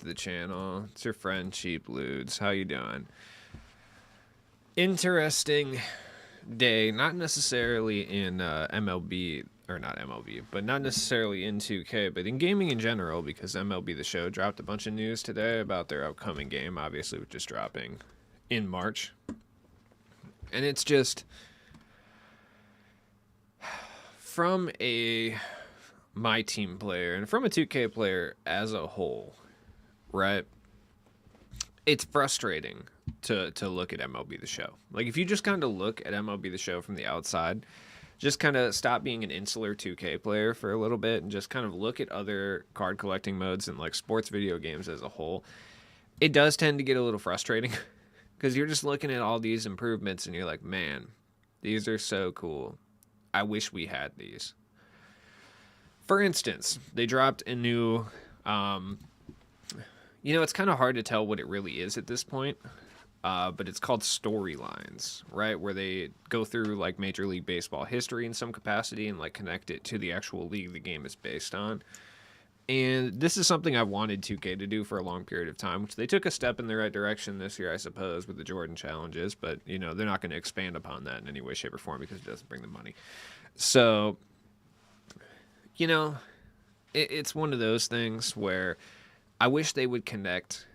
to the channel. It's your friend Cheap Ludes. How you doing? Interesting day. Not necessarily in MLB, or not MLB, but not necessarily in 2K, but in gaming in general, because MLB The Show dropped a bunch of news today about their upcoming game, obviously, which is dropping in March. And it's just, from a MyTeam player and from a 2K player as a whole, right? It's frustrating to look at MLB The Show. Like, if you just kind of look at MLB The Show from the outside, just kind of stop being an insular 2K player for a little bit and just kind of look at other card collecting modes and like sports video games as a whole, it does tend to get a little frustrating because you're just looking at all these improvements and you're like, man, these are so cool. I wish we had these. For instance, they dropped a new, it's kind of hard to tell what it really is at this point, but it's called storylines, right? Where they go through like Major League Baseball history in some capacity and like connect it to the actual league the game is based on. And this is something I've wanted 2K to do for a long period of time, which they took a step in the right direction this year, I suppose, with the Jordan challenges, but, they're not going to expand upon that in any way, shape, or form because it doesn't bring them money. So, it's one of those things where I wish they would connect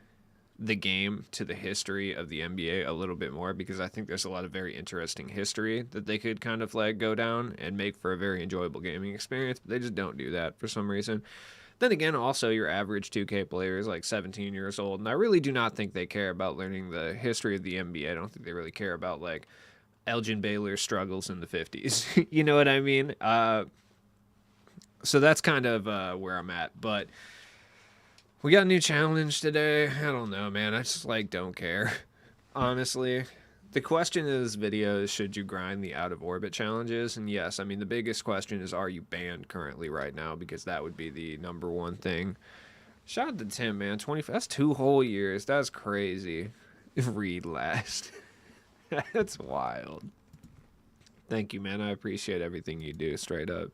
the game to the history of the NBA a little bit more, because I think there's a lot of very interesting history that they could kind of like go down and make for a very enjoyable gaming experience, but they just don't do that for some reason. Then again, also your average 2K player is like 17 years old, and I really do not think they care about learning the history of the NBA. I don't think they really care about like Elgin Baylor's struggles in the 50s. You know what I mean? So that's kind of where I'm at, but we got a new challenge today. I don't know, man. I just like don't care. Honestly, the question of this video is, should you grind the out of orbit challenges? And yes, I mean, the biggest question is, are you banned currently right now? Because that would be the number one thing. Shout out to Tim, man. That's 2 whole years. That's crazy. Read last. That's wild. Thank you, man. I appreciate everything you do, straight up.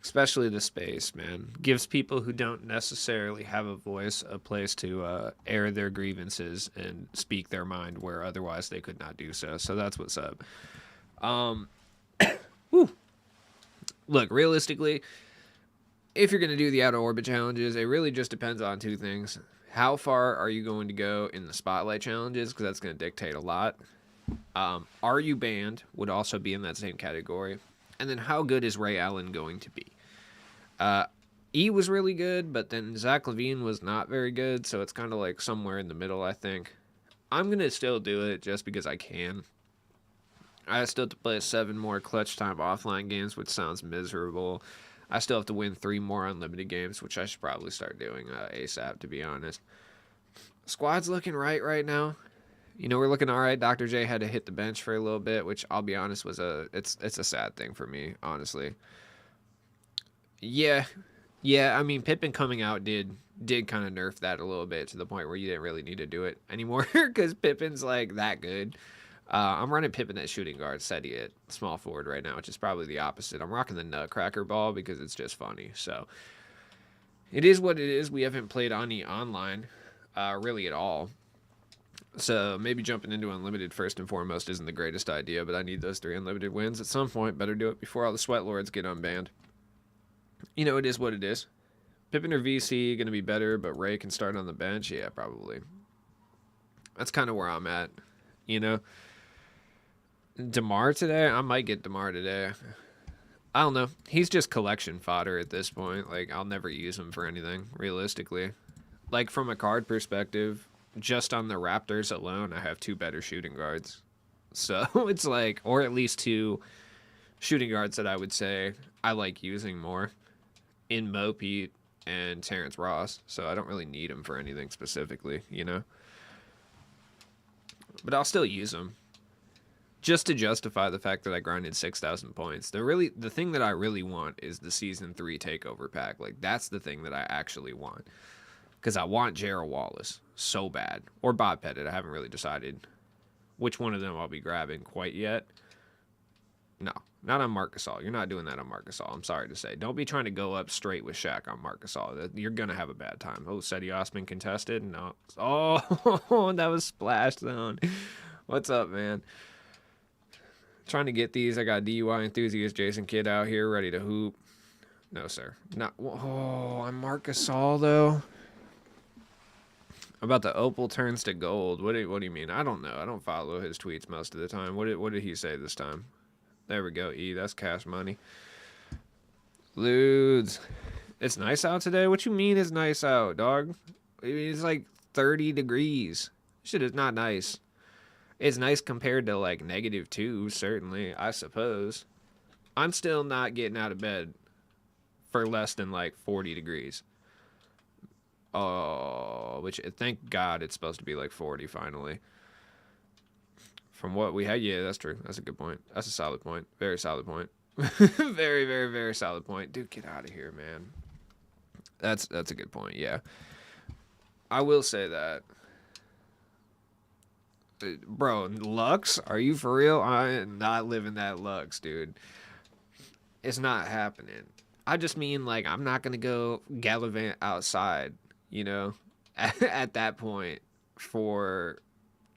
Especially the space, man. Gives people who don't necessarily have a voice a place to air their grievances and speak their mind where otherwise they could not do so. So that's what's up. Look, realistically, if you're going to do the out-of-orbit challenges, it really just depends on 2 things. How far are you going to go in the spotlight challenges? Because that's going to dictate a lot. Are you banned? Would also be in that same category. And then how good is Ray Allen going to be? E was really good, but then Zach LaVine was not very good, so it's kind of like somewhere in the middle, I think. I'm going to still do it just because I can. I still have to play 7 more clutch time offline games, which sounds miserable. I still have to win 3 more unlimited games, which I should probably start doing ASAP, to be honest. Squad's looking right now. We're looking all right. Dr. J had to hit the bench for a little bit, which I'll be honest was it's a sad thing for me, honestly. Yeah. I mean, Pippen coming out did kind of nerf that a little bit to the point where you didn't really need to do it anymore because Pippen's like that good. I'm running Pippen at shooting guard, Seti at small forward right now, which is probably the opposite. I'm rocking the Nutcracker ball because it's just funny. So it is what it is. We haven't played any online really at all. So maybe jumping into Unlimited first and foremost isn't the greatest idea, but I need those 3 Unlimited wins at some point. Better do it before all the Sweat Lords get unbanned. It is what it is. Pippen or VC going to be better, but Ray can start on the bench? Yeah, probably. That's kind of where I'm at, DeMar today? I might get DeMar today. I don't know. He's just collection fodder at this point. Like, I'll never use him for anything, realistically. Like, from a card perspective, just on the Raptors alone, I have 2 better shooting guards. So it's like, or at least 2 shooting guards that I would say I like using more in Mo Pete and Terrence Ross. So I don't really need them for anything specifically, But I'll still use them just to justify the fact that I grinded 6,000 points. The thing that I really want is the Season 3 takeover pack. Like, that's the thing that I actually want. Because I want Gerald Wallace so bad. Or Bob Pettit. I haven't really decided which one of them I'll be grabbing quite yet. No, Not on Marc Gasol. You're not doing that on Marc Gasol. I'm sorry to say. Don't be trying to go up straight with Shaq on Marc Gasol. You're going to have a bad time. Oh, Seti Osman contested? No. Oh, that was splash zone. What's up, man? Trying to get these. I got DUI enthusiast Jason Kidd out here ready to hoop. No, sir. Not. Oh, I'm Marc Gasol, though. About the opal turns to gold. What do you mean? I don't know. I don't follow his tweets most of the time. What did he say this time? There we go. That's cash money. Ludes. It's nice out today? What you mean it's nice out, dog? I mean, it's like 30 degrees. Shit is not nice. It's nice compared to like -2, certainly, I suppose. I'm still not getting out of bed for less than like 40 degrees. Oh, which thank God it's supposed to be like 40 finally. From what we had, yeah, that's true. That's a good point. That's a solid point. Very solid point. Very, very, very solid point. Dude, get out of here, man. That's a good point, yeah. I will say that. Bro, Lux? Are you for real? I am not living that Lux, dude. It's not happening. I just mean, like, I'm not going to go gallivant outside, you know, at that point for,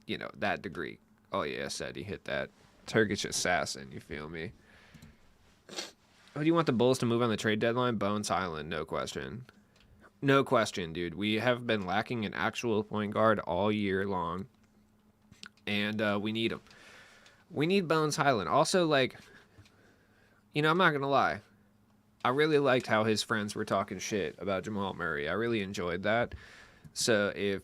you know, that degree. Oh, yeah, said he hit that Turkish assassin, you feel me? Oh, do you want the Bulls to move on the trade deadline? Bones Highland, no question. No question, dude. We have been lacking an actual point guard all year long, and we need him. We need Bones Highland. Also, like, you know, I'm not going to lie. I really liked how his friends were talking shit about Jamal Murray. I really enjoyed that. So if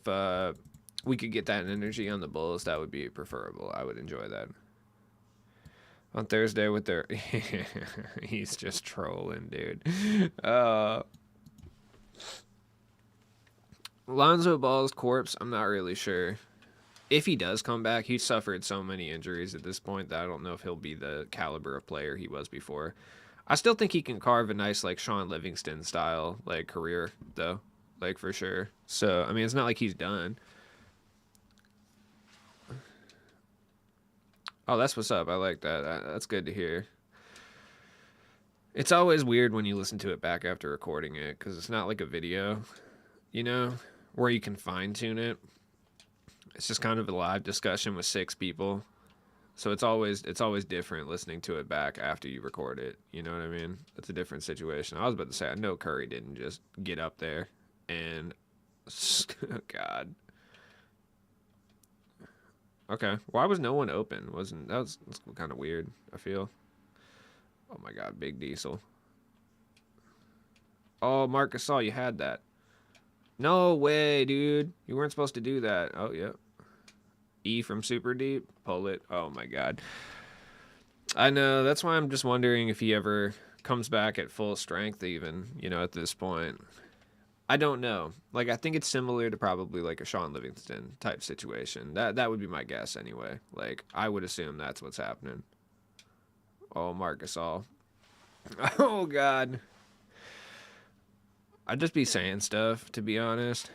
we could get that energy on the Bulls, that would be preferable. I would enjoy that. On Thursday with their... He's just trolling, dude. Lonzo Ball's corpse, I'm not really sure. If he does come back, he's suffered so many injuries at this point that I don't know if he'll be the caliber of player he was before. I still think he can carve a nice, like, Sean Livingston style, like, career, though. Like, for sure. So, I mean, it's not like he's done. Oh, that's what's up. I like that. That's good to hear. It's always weird when you listen to it back after recording it, because it's not like a video, you know, where you can fine-tune it. It's just kind of a live discussion with 6 people. So it's always different listening to it back after you record it. You know what I mean? It's a different situation. I was about to say, I know Curry didn't just get up there and... Oh, God. Okay. Why was no one open? That's kind of weird, I feel. Oh, my God. Big Diesel. Oh, Marc Gasol, you had that. No way, dude. You weren't supposed to do that. Oh, yeah. E from Super Deep, pull it. Oh my God. I know. That's why I'm just wondering if he ever comes back at full strength even, you know, at this point. I don't know. Like, I think it's similar to probably like a Sean Livingston type situation. That would be my guess anyway. Like, I would assume that's what's happening. Oh, Marc Gasol. Oh God. I'd just be saying stuff, to be honest.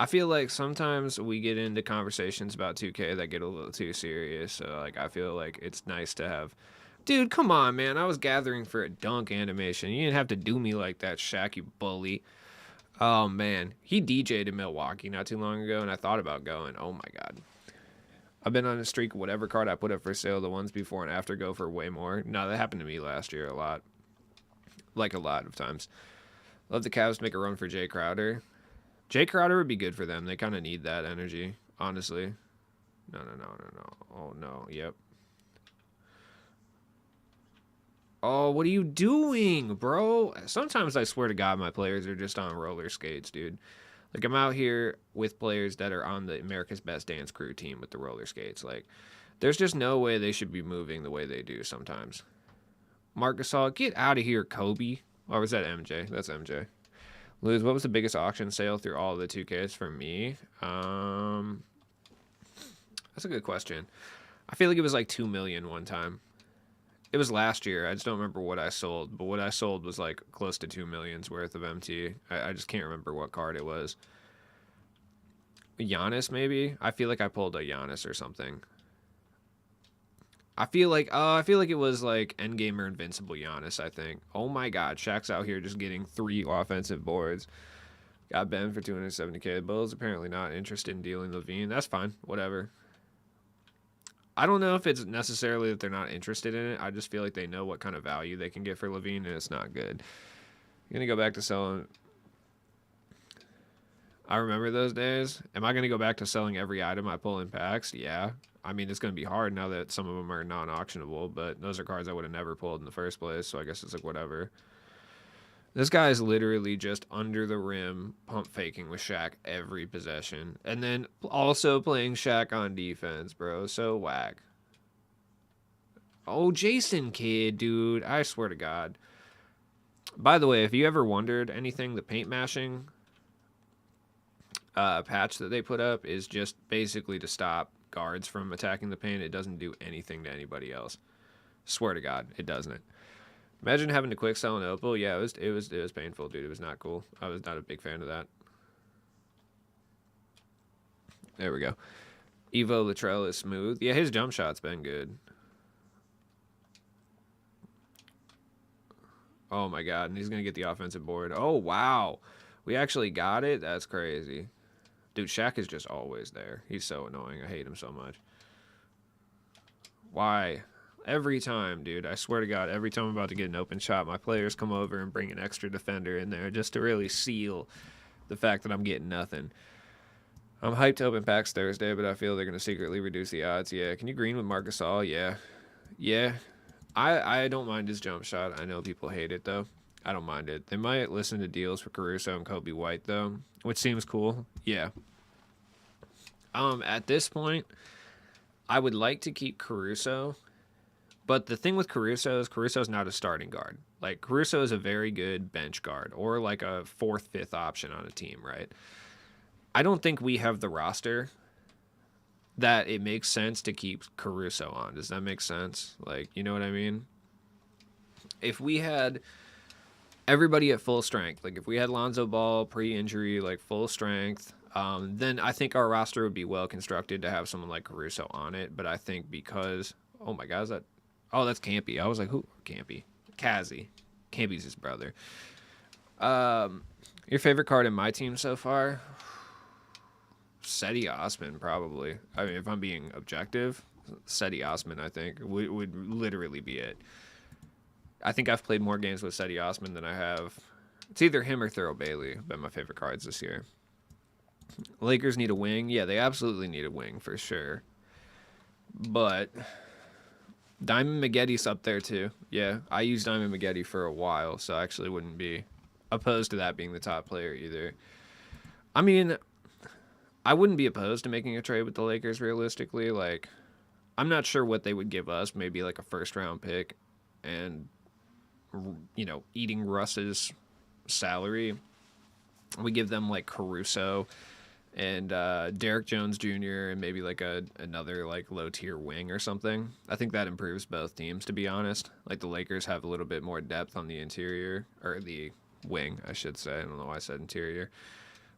I feel like sometimes we get into conversations about 2K that get a little too serious. So, like, I feel like it's nice to have... Dude, come on, man. I was gathering for a dunk animation. You didn't have to do me like that, Shaq, you bully. Oh, man. He DJ'd in Milwaukee not too long ago, and I thought about going. Oh, my God. I've been on a streak. Whatever card I put up for sale, the ones before and after go for way more. No, that happened to me last year a lot. Like, a lot of times. Love the Cavs to make a run for Jay Crowder. Jay Crowder would be good for them. They kind of need that energy, honestly. No. Oh, no. Yep. Oh, what are you doing, bro? Sometimes I swear to God my players are just on roller skates, dude. Like, I'm out here with players that are on the America's Best Dance Crew team with the roller skates. Like, there's just no way they should be moving the way they do sometimes. Marc Gasol, get out of here, Kobe. Or was that MJ? That's MJ. Luz, what was the biggest auction sale through all of the 2Ks for me? That's a good question. I feel like it was like 2 million one time. It was last year. I just don't remember what I sold, but what I sold was like close to 2 million's worth of MT. I just can't remember what card it was. Giannis, maybe? I feel like I pulled a Giannis or something. I feel like it was like Endgame or Invincible Giannis, I think. Oh my god, Shaq's out here just getting 3 offensive boards. Got Ben for 270K. The Bulls apparently not interested in dealing Levine. That's fine. Whatever. I don't know if it's necessarily that they're not interested in it. I just feel like they know what kind of value they can get for Levine, and it's not good. You're going to go back to selling. I remember those days. Am I going to go back to selling every item I pull in packs? Yeah. I mean, it's going to be hard now that some of them are non-auctionable, but those are cards I would have never pulled in the first place, so I guess it's like whatever. This guy is literally just under the rim pump faking with Shaq every possession. And then also playing Shaq on defense, bro. So whack. Oh, Jason Kidd, dude. I swear to God. By the way, if you ever wondered anything, the paint mashing patch that they put up is just basically to stop guards from attacking the paint. It doesn't do anything to anybody else. Swear to God, it doesn't. Imagine having to quick sell an Opal. Yeah, it was painful, dude. It was not cool. I was not a big fan of that. There we go. Evo Latrell is smooth. Yeah, his jump shot's been good. Oh my god, and he's gonna get the offensive board. Oh wow, we actually got it. That's crazy, dude. Shaq is just always there. He's so annoying. I hate him so much. Why? Every time, dude. I swear to God, every time I'm about to get an open shot, my players come over and bring an extra defender in there just to really seal the fact that I'm getting nothing. I'm hyped to open packs Thursday, but I feel they're going to secretly reduce the odds. Yeah. Can you green with Marc Gasol? Yeah. Yeah. I don't mind his jump shot. I know people hate it, though. I don't mind it. They might listen to deals for Caruso and Kobe White, though, which seems cool. Yeah. At this point, I would like to keep Caruso. But the thing with Caruso is Caruso's not a starting guard. Like, Caruso is a very good bench guard or like a 4th, 5th option on a team, right? I don't think we have the roster that it makes sense to keep Caruso on. Does that make sense? Like, you know what I mean? If we had everybody at full strength, like if we had Lonzo Ball pre-injury, like full strength, then I think our roster would be well constructed to have someone like Caruso on it. But I think because, oh my God, is that... Oh, that's Campy. I was like, who? Campy. Kazi. Campy's his brother. Your favorite card in my team so far? Seti Osman, probably. I mean, if I'm being objective, Seti Osman, I think, would literally be it. I think I've played more games with Seti Osman than I have. It's either him or Thurl Bailey, been my favorite cards this year. Lakers need a wing. Yeah, they absolutely need a wing for sure. But... Diamond Maggetti's up there too. Yeah, I used Diamond Maggetti for a while, so I actually wouldn't be opposed to that being the top player either. I mean, I wouldn't be opposed to making a trade with the Lakers realistically. Like, I'm not sure what they would give us. Maybe like a 1st-round pick and, you know, eating Russ's salary. We give them like Caruso and Derek Jones Jr. and maybe like another like low tier wing or something. I think that improves both teams, to be honest. Like the Lakers have a little bit more depth on the interior, or the wing, I should say. I don't know why I said interior,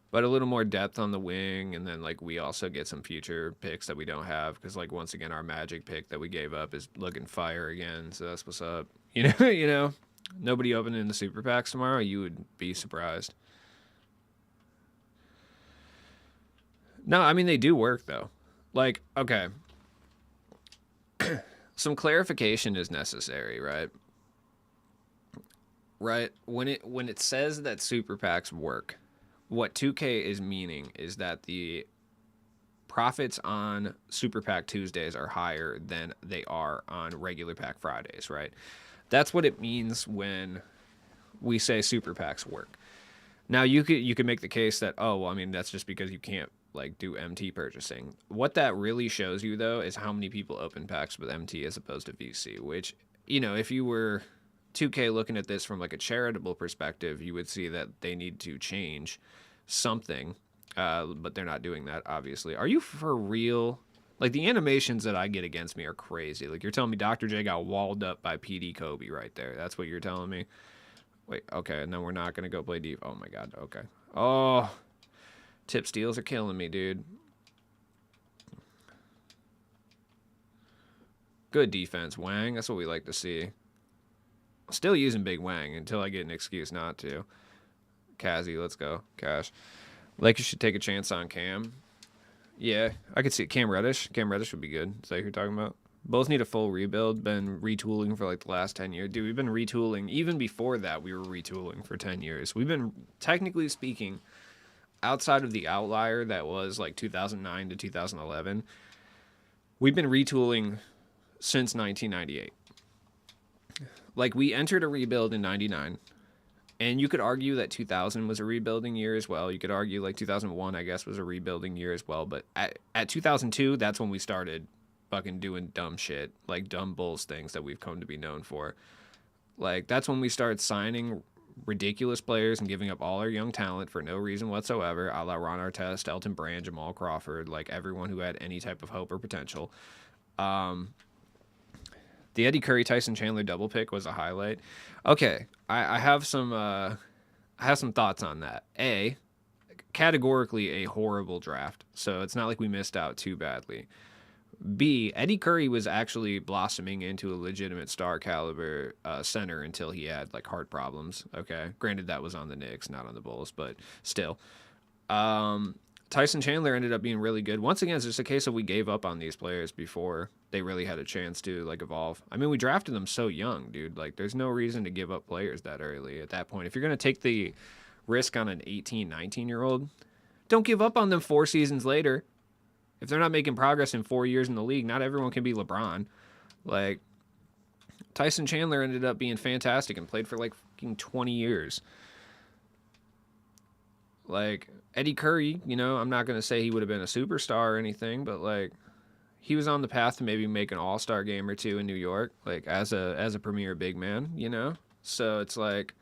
but a little more depth on the wing, and then like we also get some future picks that we don't have because like once again our Magic pick that we gave up is looking fire again. So that's what's up. You know, nobody opening the super packs tomorrow. You would be surprised. No, I mean, they do work, though. Like, okay. Some clarification is necessary, right? Right? When it says that super packs work, what 2K is meaning is that the profits on Super Pack Tuesdays are higher than they are on regular Pack Fridays, right? That's what it means when we say super packs work. Now, you could make the case that, oh, well, I mean, that's just because you can't like do MT purchasing. What that really shows you though is how many people open packs with MT as opposed to VC, which, you know, if you were 2K looking at this from like a charitable perspective, you would see that they need to change something, but they're not doing that, obviously. Are you for real? Like, the animations that I get against me are crazy. Like, you're telling me Dr. J got walled up by PD Kobe right there. That's what you're telling me? Wait, okay, and then we're not going to go play deep. Oh my God, okay. Oh, tip steals are killing me, dude. Good defense, Wang. That's what we like to see. Still using Big Wang until I get an excuse not to. Kazzy, let's go. Cash. Lakers should take a chance on Cam. Yeah, I could see Cam Reddish. Cam Reddish would be good. Is that who you're talking about? Both need a full rebuild. Been retooling for like the last 10 years. Dude, we've been retooling. Even before that, we were retooling for 10 years. We've been, technically speaking, outside of the outlier that was like 2009 to 2011, we've been retooling since 1998. Like, we entered a rebuild in 99. And you could argue that 2000 was a rebuilding year as well. You could argue like 2001, I guess, was a rebuilding year as well. But at 2002, that's when we started fucking doing dumb shit, like dumb Bulls things that we've come to be known for. Like, that's when we started signing ridiculous players and giving up all our young talent for no reason whatsoever, a la Ron Artest, Elton Brand, Jamal Crawford, like everyone who had any type of hope or potential. The Eddie Curry Tyson Chandler double pick was a highlight. Okay, I have some thoughts on that. A, categorically a horrible draft, so it's not like we missed out too badly. B, Eddie Curry was actually blossoming into a legitimate star caliber center until he had like heart problems. Okay, granted that was on the Knicks, not on the Bulls, but still. Tyson Chandler ended up being really good. Once again, it's just a case of we gave up on these players before they really had a chance to like evolve. I mean, we drafted them so young, dude. Like, there's no reason to give up players that early at that point. If you're going to take the risk on an 18, 19-year-old, don't give up on them 4 seasons later. If they're not making progress in 4 years in the league, not everyone can be LeBron. Like, Tyson Chandler ended up being fantastic and played for like fucking 20 years. Like, Eddie Curry, you know, I'm not going to say he would have been a superstar or anything, but like, he was on the path to maybe make an all-star game or two in New York, like as a premier big man, you know? So it's like,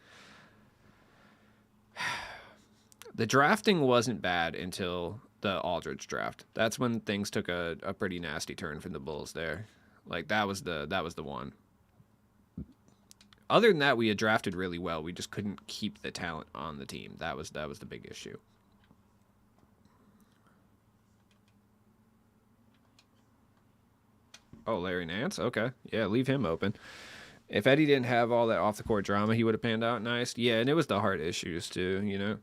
the drafting wasn't bad until the Aldridge draft. That's when things took a pretty nasty turn from the Bulls there. Like, that was the one. Other than that, we had drafted really well. We just couldn't keep the talent on the team. That was the big issue. Oh, Larry Nance? Okay. Yeah, leave him open. If Eddie didn't have all that off-the-court drama, he would have panned out nice. Yeah, and it was the heart issues, too, you know?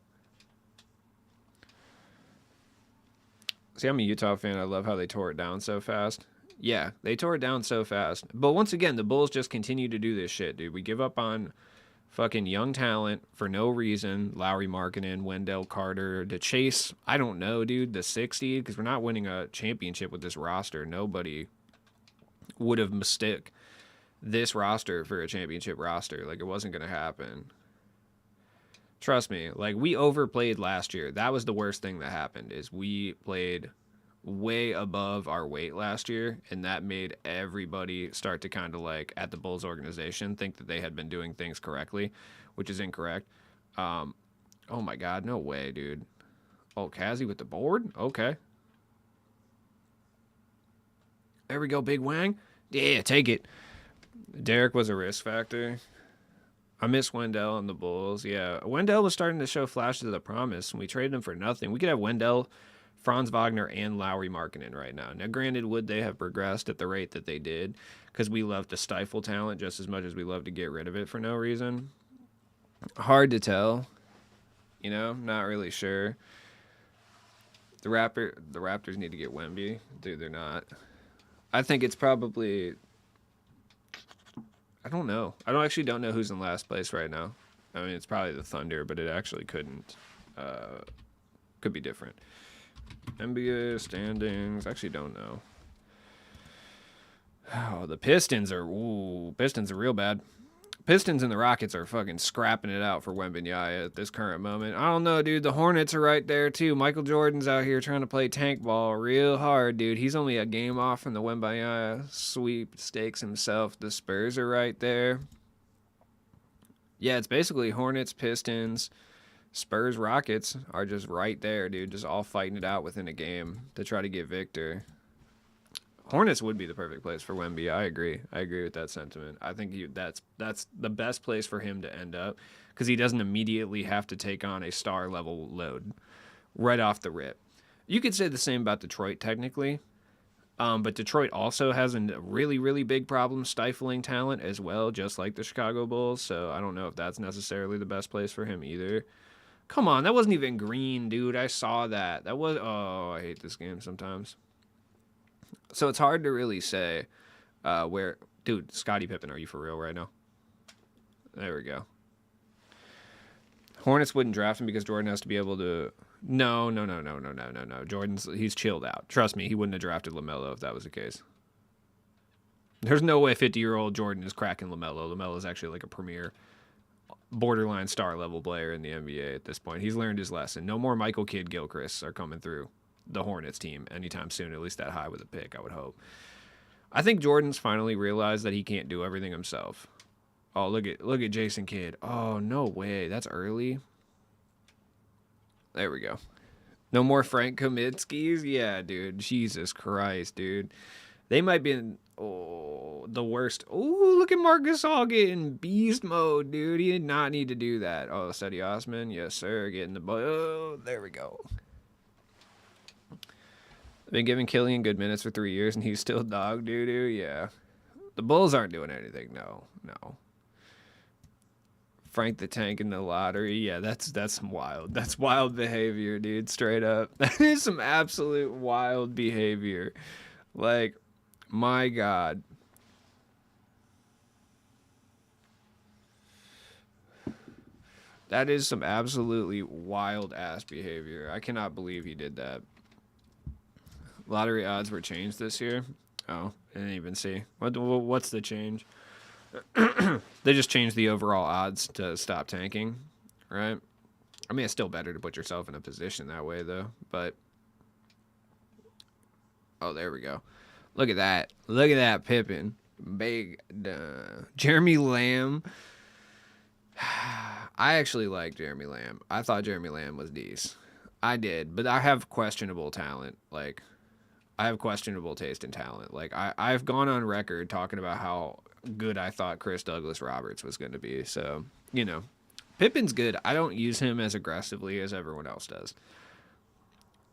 See, I'm a Utah fan. I love how they tore it down so fast. Yeah, they tore it down so fast. But once again, the Bulls just continue to do this shit, dude. We give up on fucking young talent for no reason. Lowry Markkanen, Wendell Carter, to chase, I don't know, dude, the 60, because we're not winning a championship with this roster. Nobody would have mistook this roster for a championship roster. Like, it wasn't going to happen. Trust me, like, we overplayed last year. That was the worst thing that happened, is we played way above our weight last year, and that made everybody start to kind of, like, at the Bulls organization, think that they had been doing things correctly, which is incorrect. Oh my God, no way, dude. Oh, Kazzy with the board? Okay. There we go, Big Wang. Yeah, take it. Derek was a risk factor. I miss Wendell and the Bulls. Yeah, Wendell was starting to show flashes of the promise, and we traded him for nothing. We could have Wendell, Franz Wagner, and Lowry Markkanen right now. Now, granted, would they have progressed at the rate that they did? Because we love to stifle talent just as much as we love to get rid of it for no reason. Hard to tell. You know, not really sure. The Raptors need to get Wemby. Dude, they're not. I think it's probably... I don't know. Don't know who's in last place right now. I mean, it's probably the Thunder, but it actually couldn't. Could be different. NBA standings. Actually, don't know. Oh, the Pistons are real bad. Pistons and the Rockets are fucking scrapping it out for Wembanyama at this current moment. I don't know, dude. The Hornets are right there, too. Michael Jordan's out here trying to play tank ball real hard, dude. He's only a game off from the Wembanyama sweepstakes himself. The Spurs are right there. Yeah, it's basically Hornets, Pistons, Spurs, Rockets are just right there, dude. Just all fighting it out within a game to try to get Victor. Hornets would be the perfect place for Wemby. I agree with that sentiment. I think that's the best place for him to end up, because he doesn't immediately have to take on a star level load right off the rip. You could say the same about Detroit technically, But Detroit also has a really, really big problem stifling talent as well, just like the Chicago Bulls. So I don't know if that's necessarily the best place for him either. Come on, that wasn't even green, dude. I saw that. That was. Oh, I hate this game sometimes. So it's hard to really say where. Dude, Scottie Pippen, are you for real right now? There we go. Hornets wouldn't draft him because Jordan has to be able to. No. He's chilled out. Trust me, he wouldn't have drafted LaMelo if that was the case. There's no way 50-year-old Jordan is cracking LaMelo. LaMelo is actually like a premier, borderline star level player in the NBA at this point. He's learned his lesson. No more Michael Kidd Gilchrist are coming through the Hornets team anytime soon, at least that high with a pick, I would hope. I think Jordan's finally realized that he can't do everything himself. Oh, look at Jason Kidd. Oh, no way. That's early. There we go. No more Frank Kaminsky's? Yeah, dude. Jesus Christ, dude. They might be in the worst. Oh, look at Marc Gasol getting beast mode, dude. He did not need to do that. Oh, Cedi Osman. Yes, sir. Getting the ball. Oh, there we go. I've been giving Killian good minutes for 3 years, and he's still dog doo-doo. Yeah. The Bulls aren't doing anything. No. Frank the Tank in the lottery. Yeah, that's wild. That's wild behavior, dude. Straight up. That is some absolute wild behavior. Like, my God. That is some absolutely wild ass behavior. I cannot believe he did that. Lottery odds were changed this year. Oh, I didn't even see. What's the change? They just changed the overall odds to stop tanking, right? I mean, it's still better to put yourself in a position that way, though. But oh, there we go. Look at that. Look at that Pippen. Big Jeremy Lamb. I actually like Jeremy Lamb. I thought Jeremy Lamb was decent. I did, but I have questionable talent. Like, I have questionable taste in talent. Like, I've gone on record talking about how good I thought Chris Douglas Roberts was going to be. So, Pippen's good. I don't use him as aggressively as everyone else does.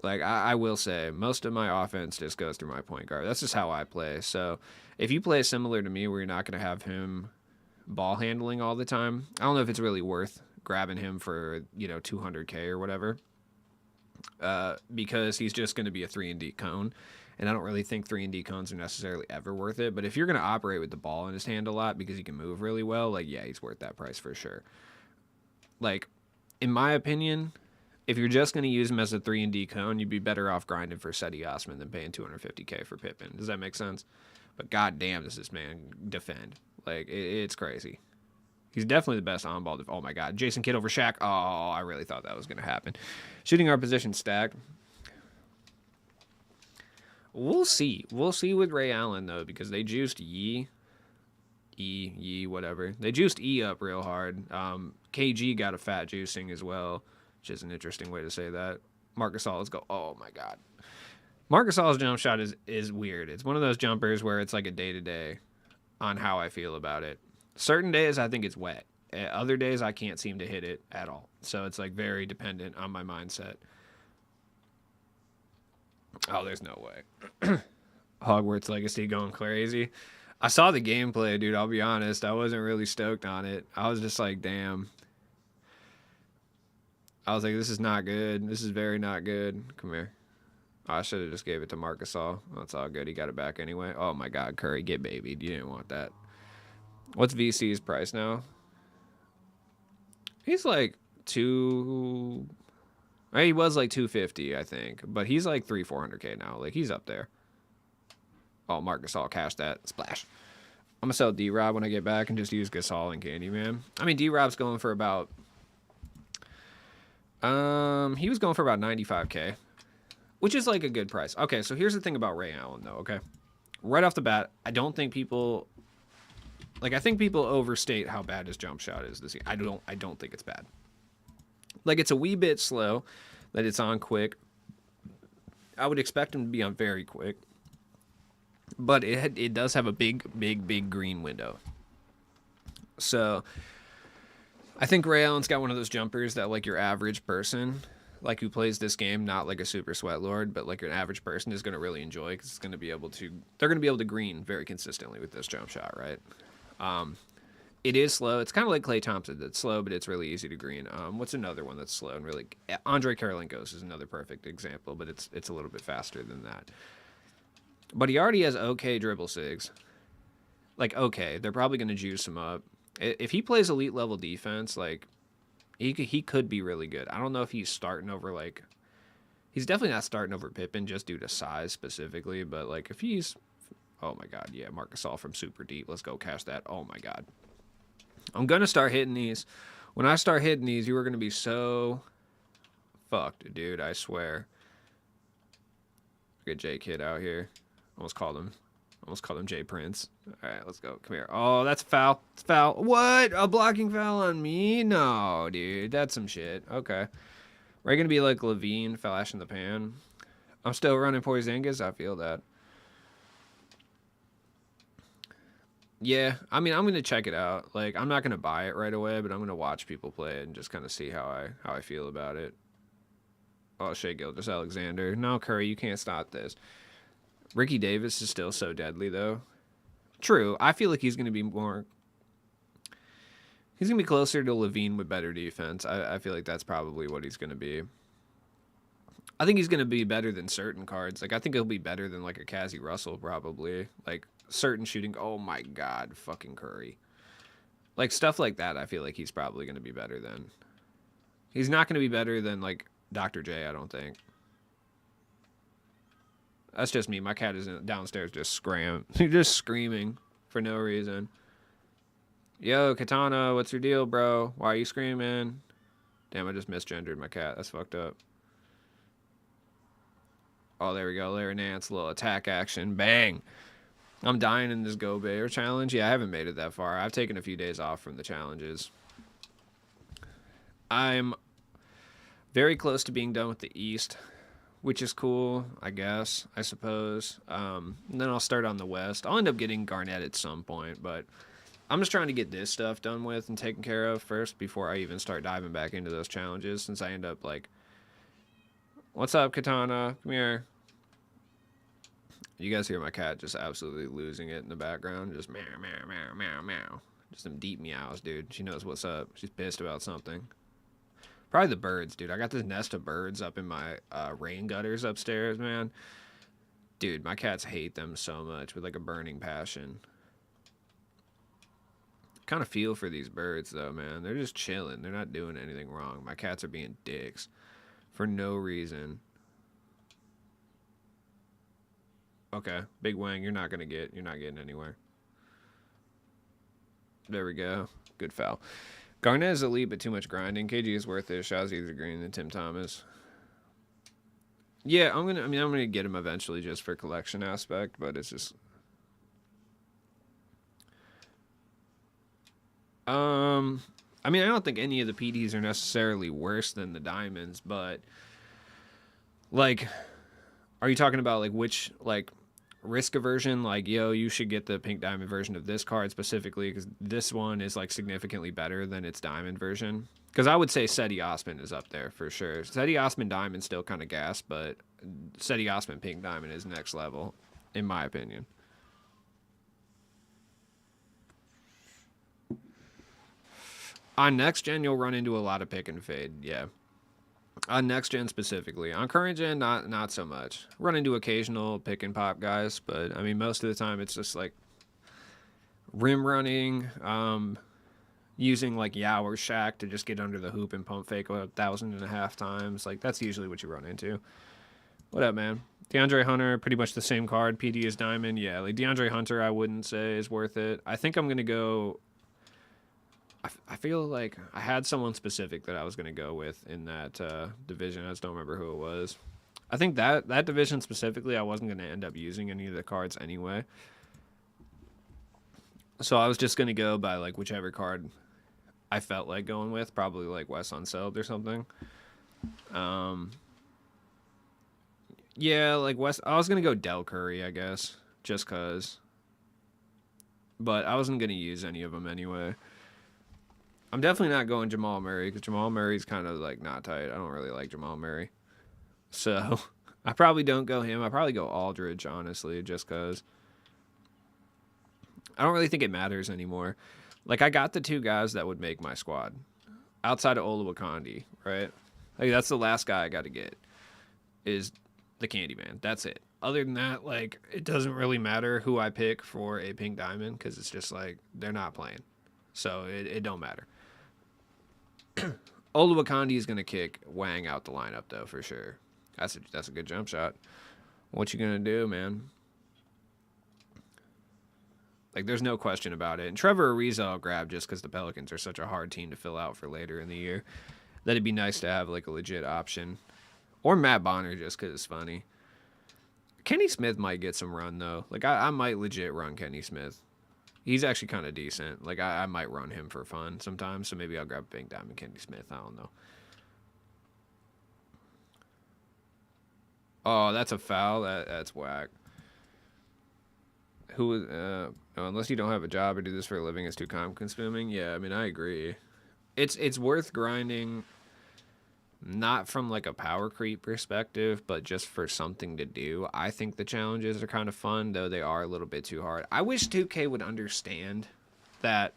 Like, I will say, most of my offense just goes through my point guard. That's just how I play. So, if you play similar to me where you're not going to have him ball handling all the time, I don't know if it's really worth grabbing him for, $200K or whatever. Because he's just going to be a 3-and-D cone. And I don't really think 3-and-D cones are necessarily ever worth it. But if you're going to operate with the ball in his hand a lot because he can move really well, like, yeah, he's worth that price for sure. Like, in my opinion, if you're just going to use him as a 3-and-D cone, you'd be better off grinding for Cedi Osman than paying $250K for Pippen. Does that make sense? But goddamn, does this man defend. Like, it's crazy. He's definitely the best on-ball. Oh, my God. Jason Kidd over Shaq. Oh, I really thought that was going to happen. Shooting our position stacked. We'll see. We'll see with Ray Allen, though, because they juiced whatever. They juiced E up real hard. KG got a fat juicing as well, which is an interesting way to say that. Marc Gasol, let's go. Oh, my God. Marc Gasol's jump shot is weird. It's one of those jumpers where it's like a day-to-day on how I feel about it. Certain days I think it's wet. Other days I can't seem to hit it at all. So it's like very dependent on my mindset. Oh, there's no way. Hogwarts Legacy going crazy. I saw the gameplay, dude. I'll be honest. I wasn't really stoked on it. I was just like, damn. I was like, this is not good. This is very not good. Come here. Oh, I should have just gave it to Marc Gasol. That's all good. He got it back anyway. Oh, my God. Curry, get babied. You didn't want that. What's VC's price now? He's like he was like 250, I think, but he's like 400K now. Like, he's up there. Oh, Marc Gasol cashed that. Splash. I'm gonna sell D-Rob when I get back and just use Gasol and Candyman. I mean, D-Rob's going for about he was going for about 95K, which is like a good price. Okay, so here's the thing about Ray Allen, though. Okay, right off the bat, I don't think people I think people overstate how bad his jump shot is this year. I don't think it's bad. Like, it's a wee bit slow that it's on quick. I would expect him to be on very quick. But it does have a big green window. So I think Ray Allen's got one of those jumpers that, like, your average person, like who plays this game not like a super sweat lord, but like an average person is going to really enjoy because it's going to be able to they're going to be able to green very consistently with this jump shot, right? It is slow. It's kind of like Klay Thompson. It's slow, but it's really easy to green. What's another one that's slow and really Andre Karolinko's is another perfect example, but it's a little bit faster than that. But he already has okay dribble sigs. Like okay, they're probably going to juice him up. If he plays elite level defense, like he could be really good. I don't know if he's starting over like he's definitely not starting over Pippen just due to size specifically, but like if he's oh my god, yeah, Marc Gasol from super deep. Let's go cash that. Oh my god. I'm gonna start hitting these. When I start hitting these, you are gonna be so fucked, dude. I swear. Get J Kid out here. Almost called him J Prince. All right, let's go. Come here. Oh, that's a foul. It's a foul. What? A blocking foul on me? No, dude. That's some shit. Okay. We're gonna be like Levine, flash in the pan. I'm still running Porzingis. I feel that. Yeah, I mean, I'm going to check it out. Like, I'm not going to buy it right away, but I'm going to watch people play it and just kind of see how I feel about it. Oh, Shea Gilgeous-Alexander. No, Curry, you can't stop this. Ricky Davis is still so deadly, though. True. I feel like he's going to be more... He's going to be closer to Levine with better defense. I feel like that's probably what he's going to be. I think he's going to be better than certain cards. Like, I think he'll be better than, like, a Cassie Russell, probably. Like... certain shooting. Oh my god, fucking Curry. Like stuff like that, I feel like he's probably going to be better than. He's not going to be better than like Dr. J, I don't think. That's just me. My cat is downstairs just screaming for no reason. Yo, Katana, what's your deal, bro? Why are you screaming? Damn, I just misgendered my cat. That's fucked up. Oh, there we go. Larry Nance, little attack action. Bang. I'm dying in this Go Bear challenge. Yeah, I haven't made it that far. I've taken a few days off from the challenges. I'm very close to being done with the East, which is cool, I guess, I suppose. And then I'll start on the West. I'll end up getting Garnett at some point, but I'm just trying to get this stuff done with and taken care of first before I even start diving back into those challenges, since I end up like, what's up, Katana? Come here. You guys hear my cat just absolutely losing it in the background. Just meow, meow, meow, meow, meow. Just some deep meows, dude. She knows what's up. She's pissed about something. Probably the birds, dude. I got this nest of birds up in my rain gutters upstairs, man. Dude, my cats hate them so much with like a burning passion. Kind of feel for these birds, though, man. They're just chilling. They're not doing anything wrong. My cats are being dicks for no reason. Okay, Big Wang, you're not getting anywhere. There we go. Good foul. Garnett is elite, but too much grinding. KG is worth it. Shaw's either green than Tim Thomas. Yeah, I'm gonna get him eventually just for collection aspect, but it's just. I mean, I don't think any of the PDs are necessarily worse than the diamonds, but like, are you talking about like which like risk aversion? Like, yo, you should get the pink diamond version of this card specifically because this one is like significantly better than its diamond version. Because I would say Seti Osman is up there for sure. Seti Osman diamond still kind of gas, but Seti Osman pink diamond is next level, in my opinion. On next gen, you'll run into a lot of pick and fade. Yeah. On next gen specifically. On current gen, not so much. Run into occasional pick and pop guys, but I mean most of the time it's just like rim running, using like Yao or Shaq to just get under the hoop and pump fake 1,500 times. Like that's usually what you run into. What up, man? DeAndre Hunter, pretty much the same card. PD is diamond. Yeah, like DeAndre Hunter, I wouldn't say is worth it. I think I'm gonna go. I feel like I had someone specific that I was going to go with in that division. I just don't remember who it was. I think that division specifically, I wasn't going to end up using any of the cards anyway. So I was just going to go by like whichever card I felt like going with, probably like Wes Unseld or something. Yeah, like Wes. I was going to go Del Curry, I guess, just because. But I wasn't going to use any of them anyway. I'm definitely not going Jamal Murray because Jamal Murray's kind of like not tight. I don't really like Jamal Murray. So I probably don't go him. I probably go Aldridge, honestly, just because I don't really think it matters anymore. Like, I got the two guys that would make my squad outside of Oluwakandi, right? Like, that's the last guy I got to get is the Candyman. That's it. Other than that, like, it doesn't really matter who I pick for a pink diamond because it's just like they're not playing. So it don't matter. Oluwakandi is going to kick Wang out the lineup, though, for sure. That's a good jump shot. What you going to do, man? Like, there's no question about it. And Trevor Ariza I'll grab just because the Pelicans are such a hard team to fill out for later in the year. That'd be nice to have, like, a legit option. Or Matt Bonner just because it's funny. Kenny Smith might get some run, though. Like, I might legit run Kenny Smith. He's actually kind of decent. Like, I might run him for fun sometimes. So maybe I'll grab Pink Diamond Kenny Smith. I don't know. Oh, that's a foul. That's whack. Unless you don't have a job or do this for a living, it's too time consuming. Yeah, I mean, I agree. It's worth grinding, not from like a power creep perspective, but just for something to do. I think the challenges are kind of fun, though they are a little bit too hard. I wish 2K would understand that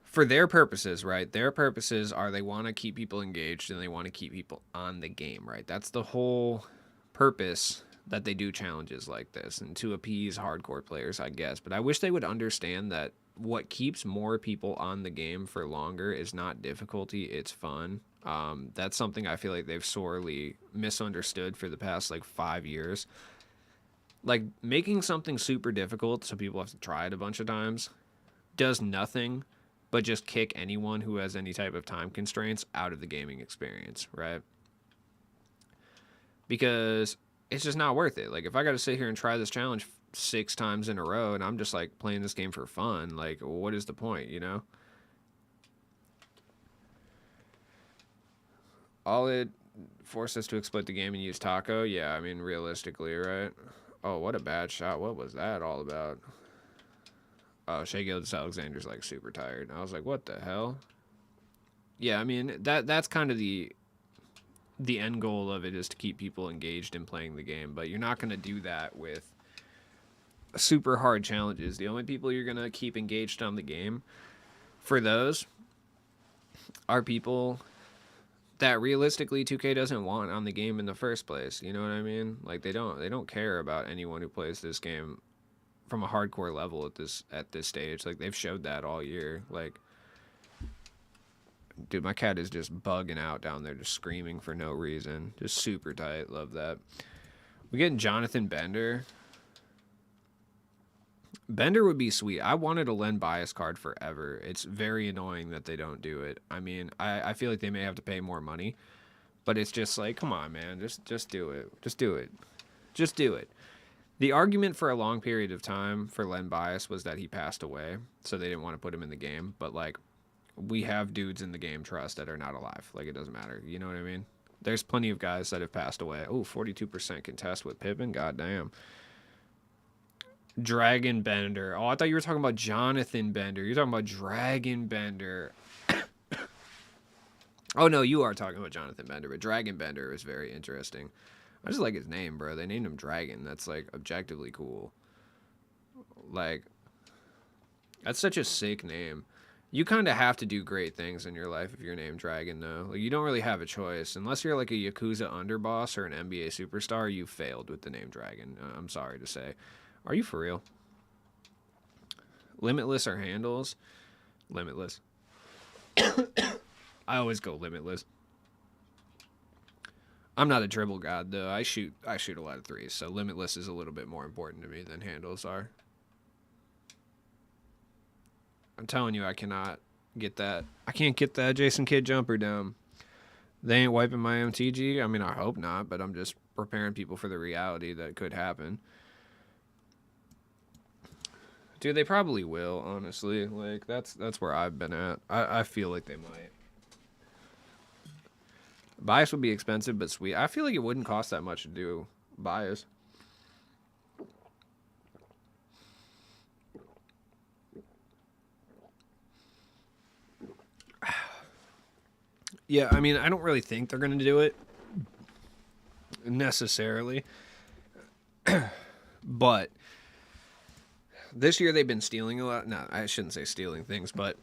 for their purposes, right? Their purposes are they want to keep people engaged and they want to keep people on the game, right? That's the whole purpose that they do challenges like this, and to appease hardcore players, I guess. But I wish they would understand that what keeps more people on the game for longer is not difficulty, it's fun. That's something I feel like they've sorely misunderstood for the past like 5 years. Like, making something super difficult so people have to try it a bunch of times does nothing but just kick anyone who has any type of time constraints out of the gaming experience, right? Because it's just not worth it. Like, if I got to sit here and try this challenge 6 times in a row and I'm just like playing this game for fun, like, what is the point, you know? All it forced us to exploit the game and use Taco. Yeah, I mean, realistically, right? Oh, what a bad shot. What was that all about? Oh, Shai Gilgeous-Alexander's like super tired. I was like, what the hell? Yeah, I mean, that's kind of the end goal of it, is to keep people engaged in playing the game, but you're not going to do that with super hard challenges. The only people you're going to keep engaged on the game for those are people that realistically 2K doesn't want on the game in the first place. You know what I mean? Like, they don't care about anyone who plays this game from a hardcore level at this stage. Like, they've showed that all year. Like, dude, my cat is just bugging out down there, just screaming for no reason. Just super tight. Love that. We getting Jonathan Bender. Bender would be sweet. I wanted a Len Bias card forever. It's very annoying that they don't do it. I mean, I feel like they may have to pay more money, but it's just like, come on, man. Just do it. Just do it. Just do it. The argument for a long period of time for Len Bias was that he passed away, so they didn't want to put him in the game. But, like, we have dudes in the game trust that are not alive. Like, it doesn't matter. You know what I mean? There's plenty of guys that have passed away. Oh, 42% contest with Pippen. Goddamn. Dragon Bender. Oh, I thought you were talking about Jonathan Bender. You're talking about Dragon Bender. Oh, no, you are talking about Jonathan Bender, but Dragon Bender is very interesting. I just like his name, bro. They named him Dragon. That's, like, objectively cool. Like, that's such a sick name. You kind of have to do great things in your life if you're named Dragon, though. Like, you don't really have a choice. Unless you're, like, a Yakuza underboss or an NBA superstar, you failed with the name Dragon. I'm sorry to say. Are you for real? Limitless or handles? Limitless. I always go limitless. I'm not a dribble god, though. I shoot a lot of threes, so limitless is a little bit more important to me than handles are. I'm telling you, I cannot get that. I can't get that Jason Kidd jumper down. They ain't wiping my MTG. I mean, I hope not, but I'm just preparing people for the reality that could happen. Dude, they probably will, honestly. Like, that's where I've been at. I feel like they might. Bias would be expensive, but sweet. I feel like it wouldn't cost that much to do Bias. Yeah, I mean, I don't really think they're going to do it necessarily, but this year they've been stealing a lot. No, I shouldn't say stealing things, but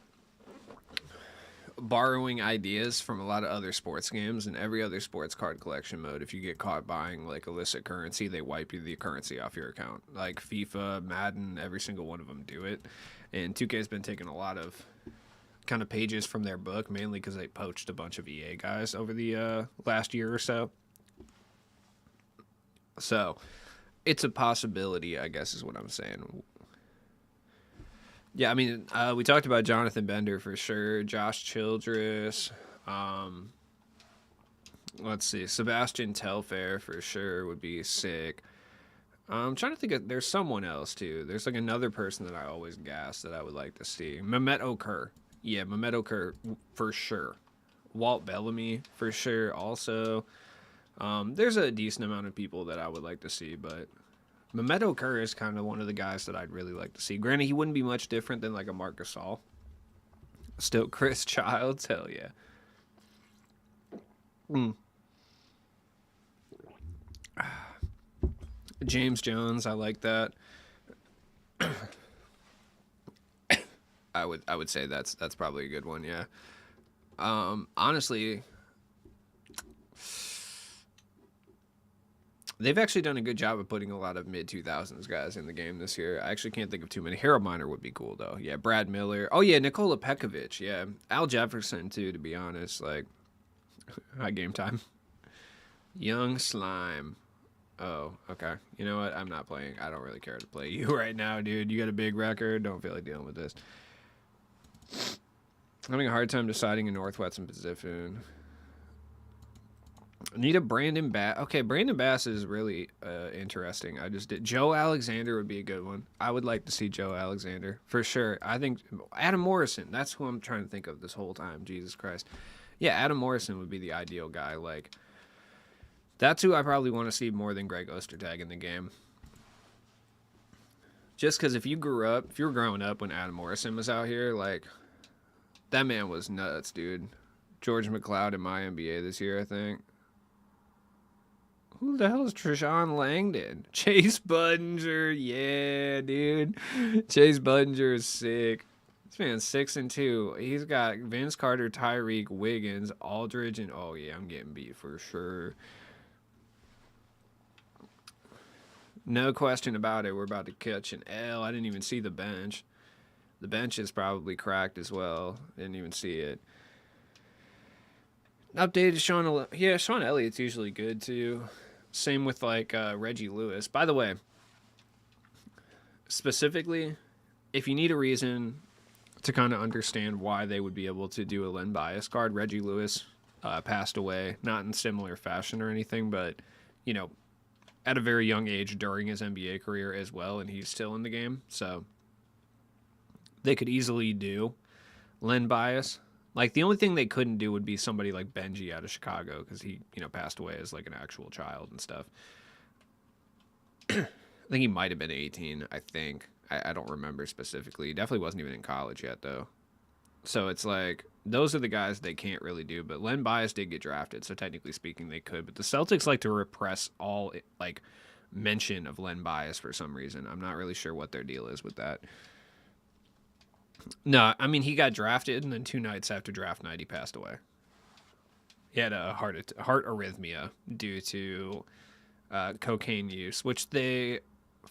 borrowing ideas from a lot of other sports games. And every other sports card collection mode, if you get caught buying like illicit currency, they wipe you the currency off your account. Like FIFA, Madden, every single one of them do it. And 2K's been taking a lot of kind of pages from their book, mainly because they poached a bunch of EA guys over the last year or so. So it's a possibility, I guess, is what I'm saying. Yeah, I mean, we talked about Jonathan Bender for sure, Josh Childress. Let's see, Sebastian Telfair for sure would be sick. I'm trying to think of, there's someone else too. There's like another person that I always gas that I would like to see. Mehmet Okur. Yeah, Mehmet Okur for sure. Walt Bellamy for sure also. There's a decent amount of people that I would like to see, but Mehmet Okur is kind of one of the guys that I'd really like to see. Granted, he wouldn't be much different than like a Marc Gasol. Still Chris Childs, hell yeah. James Jones, I like that. I would say that's probably a good one, yeah. Honestly, they've actually done a good job of putting a lot of mid-2000s guys in the game this year. I actually can't think of too many. Harold Miner would be cool, though. Yeah, Brad Miller. Oh, yeah, Nikola Pekovic. Yeah, Al Jefferson, too, to be honest. Like, high game time. Young Slime. Oh, okay. You know what? I'm not playing. I don't really care to play you right now, dude. You got a big record. Don't feel like dealing with this. I'm having a hard time deciding in Northwestern Pacific. I need a Brandon Bass. Okay, Brandon Bass is really interesting. I just did. Joe Alexander would be a good one. I would like to see Joe Alexander for sure. I think Adam Morrison. That's who I'm trying to think of this whole time. Jesus Christ. Yeah, Adam Morrison would be the ideal guy. Like, that's who I probably want to see more than Greg Ostertag in the game. Just because if you were growing up when Adam Morrison was out here, like, that man was nuts, dude. George McLeod in MyNBA this year, I think. Who the hell is Treshawn Langdon? Chase Budinger, yeah, dude. Chase Budinger is sick. This man's 6-2. He's got Vince Carter, Tyreek, Wiggins, Aldridge, and oh yeah, I'm getting beat for sure. No question about it. We're about to catch an L. I didn't even see the bench. The bench is probably cracked as well. Didn't even see it. Updated Sean. Yeah, Sean Elliott's usually good too. Same with like Reggie Lewis. By the way, specifically, if you need a reason to kind of understand why they would be able to do a Len Bias card, Reggie Lewis passed away, not in similar fashion or anything, but, you know, at a very young age during his NBA career as well, and he's still in the game. So they could easily do Len Bias. Like, the only thing they couldn't do would be somebody like Benji out of Chicago, because he, you know, passed away as like an actual child and stuff. I think he might have been 18, I think. I don't remember specifically. He definitely wasn't even in college yet, though. So it's like, those are the guys they can't really do. But Len Bias did get drafted, so technically speaking, they could. But the Celtics like to repress all, like, mention of Len Bias for some reason. I'm not really sure what their deal is with that. No, I mean, he got drafted, and then 2 nights after draft night, he passed away. He had a heart arrhythmia due to cocaine use, which they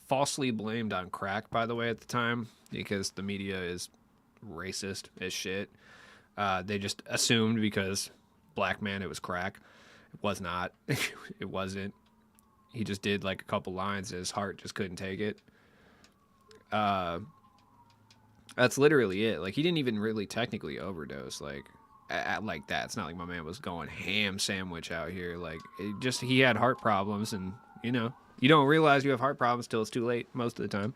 falsely blamed on crack, by the way, at the time, because the media is racist as shit. They just assumed because black man it was crack. It was not. It wasn't. He just did like a couple lines, and his heart just couldn't take it. That's literally it. Like, he didn't even really technically overdose, like, like that. It's not like my man was going ham sandwich out here. Like, it just, he had heart problems, and, you know, you don't realize you have heart problems till it's too late most of the time.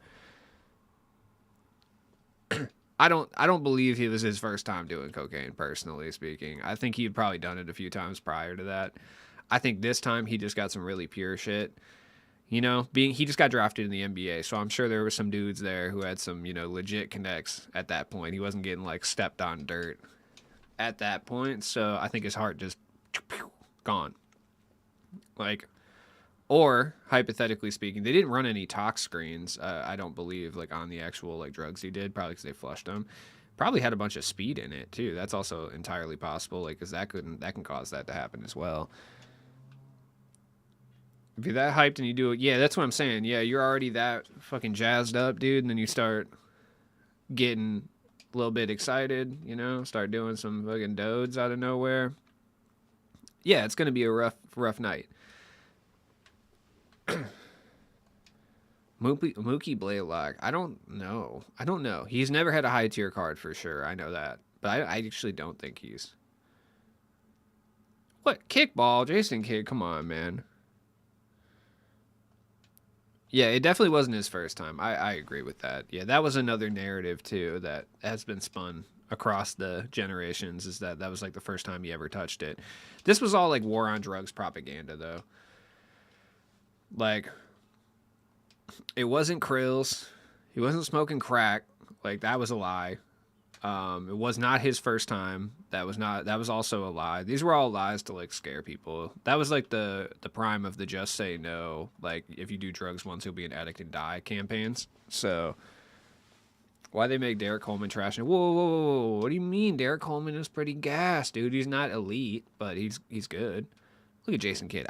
I don't believe he was his first time doing cocaine, personally speaking. I think he had probably done it a few times prior to that. I think this time he just got some really pure shit. You know, he just got drafted in the NBA, so I'm sure there were some dudes there who had some, you know, legit connects at that point. He wasn't getting, like, stepped on dirt. at that point. So I think his heart just gone. Like, or hypothetically speaking, they didn't run any tox screens. I don't believe like on the actual like drugs he did, probably because they flushed them. Probably had a bunch of speed in it too. That's also entirely possible, like because that can cause that to happen as well. If you're that hyped and you do it, yeah, that's what I'm saying. Yeah, you're already that fucking jazzed up, dude, and then you start getting a little bit excited, you know, start doing some fucking dodes out of nowhere. Yeah, it's gonna be a rough night. Mookie Blaylock. I don't know. He's never had a high tier card for sure. I know that, but I actually don't think he's. What kickball, Jason Kidd? Come on, man. Yeah, it definitely wasn't his first time. I agree with that. Yeah, that was another narrative too that has been spun across the generations. Is that was like the first time he ever touched it. This was all like war on drugs propaganda though. Like, it wasn't Krills. He wasn't smoking crack. Like, that was a lie. It was not his first time. That was also a lie. These were all lies to like scare people. That was like the prime of the just say no. Like, if you do drugs once, you'll be an addict and die campaigns. So why they make Derek Coleman trash? Whoa, whoa, whoa, whoa! What do you mean? Derek Coleman is pretty gas, dude. He's not elite, but he's good. Look at Jason Kidd.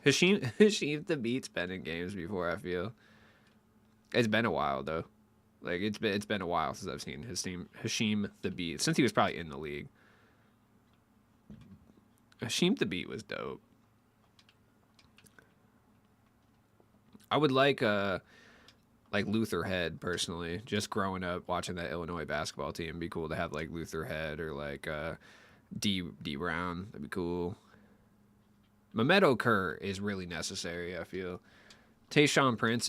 Hasheem the Beat's been in games before. I feel it's been a while though. Like it's been a while since I've seen Hasheem the Beat, since he was probably in the league. Hasheem the Beat was dope. I would like Luther Head personally. Just growing up watching that Illinois basketball team, it'd be cool to have like Luther Head or like D Brown. That'd be cool. Mamedo Kerr is really necessary, I feel. Tayshaun Prince,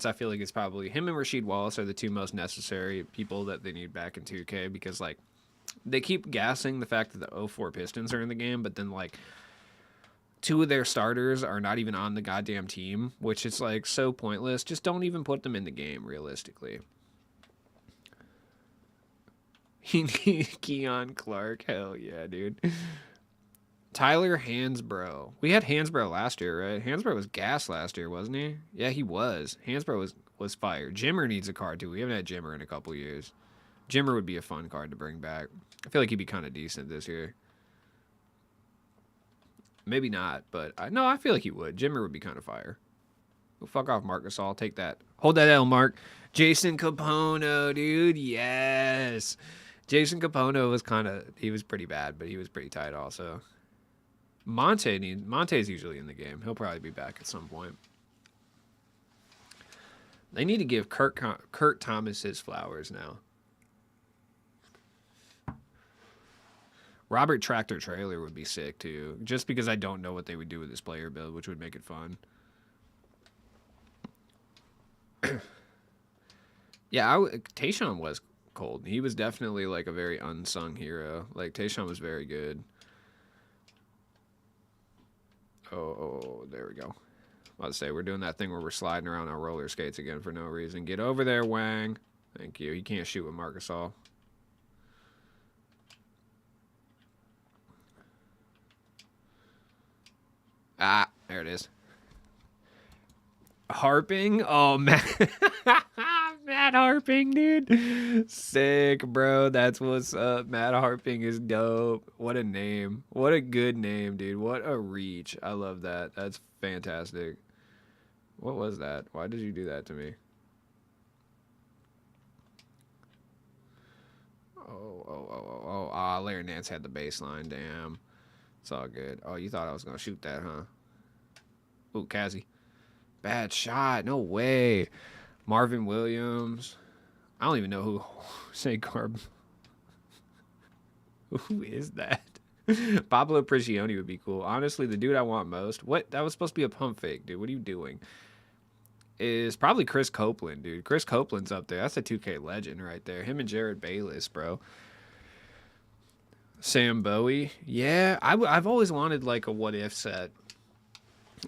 I feel like it's probably him and Rasheed Wallace are the two most necessary people that they need back in 2K because, like, they keep gassing the fact that the 04 Pistons are in the game, but then, like, two of their starters are not even on the goddamn team, which is, like, so pointless. Just don't even put them in the game, realistically. Keon Clark, hell yeah, dude. Tyler Hansbrough. We had Hansbrough last year, right? Hansbrough was gas last year, wasn't he? Yeah, he was. Hansbrough was fire. Jimmer needs a card, too. We haven't had Jimmer in a couple years. Jimmer would be a fun card to bring back. I feel like he'd be kind of decent this year. Maybe not, but I feel like he would. Jimmer would be kind of fire. Oh, fuck off, Marc Gasol. Take that. Hold that L, Mark. Jason Capono, dude. Yes. Jason Capono he was pretty bad, but he was pretty tight also. Monte's usually in the game. He'll probably be back at some point. They need to give Kurt Thomas his flowers now. Robert Tractor Trailer would be sick too, just because I don't know what they would do with this player build, which would make it fun. Yeah, Tayshaun was cold. He was definitely like a very unsung hero. Like, Tayshaun was very good. Oh, there we go. Let's say we're doing that thing where we're sliding around on roller skates again for no reason. Get over there, Wang. Thank you. He can't shoot with Marc Gasol. There it is. Harping? Oh, Matt. Matt Harping, dude. Sick, bro. That's what's up. Matt Harping is dope. What a name. What a good name, dude. What a reach. I love that. That's fantastic. What was that? Why did you do that to me? Oh, Larry Nance had the baseline. Damn. It's all good. Oh, you thought I was going to shoot that, huh? Ooh, Cassie. Bad shot. No way. Marvin Williams. I don't even know who. Say Garb. Who is that? Pablo Prigioni would be cool. Honestly, the dude I want most. What? That was supposed to be a pump fake, dude. What are you doing? Is probably Chris Copeland, dude. Chris Copeland's up there. That's a 2K legend right there. Him and Jared Bayless, bro. Sam Bowie. Yeah, I've always wanted like a what if set.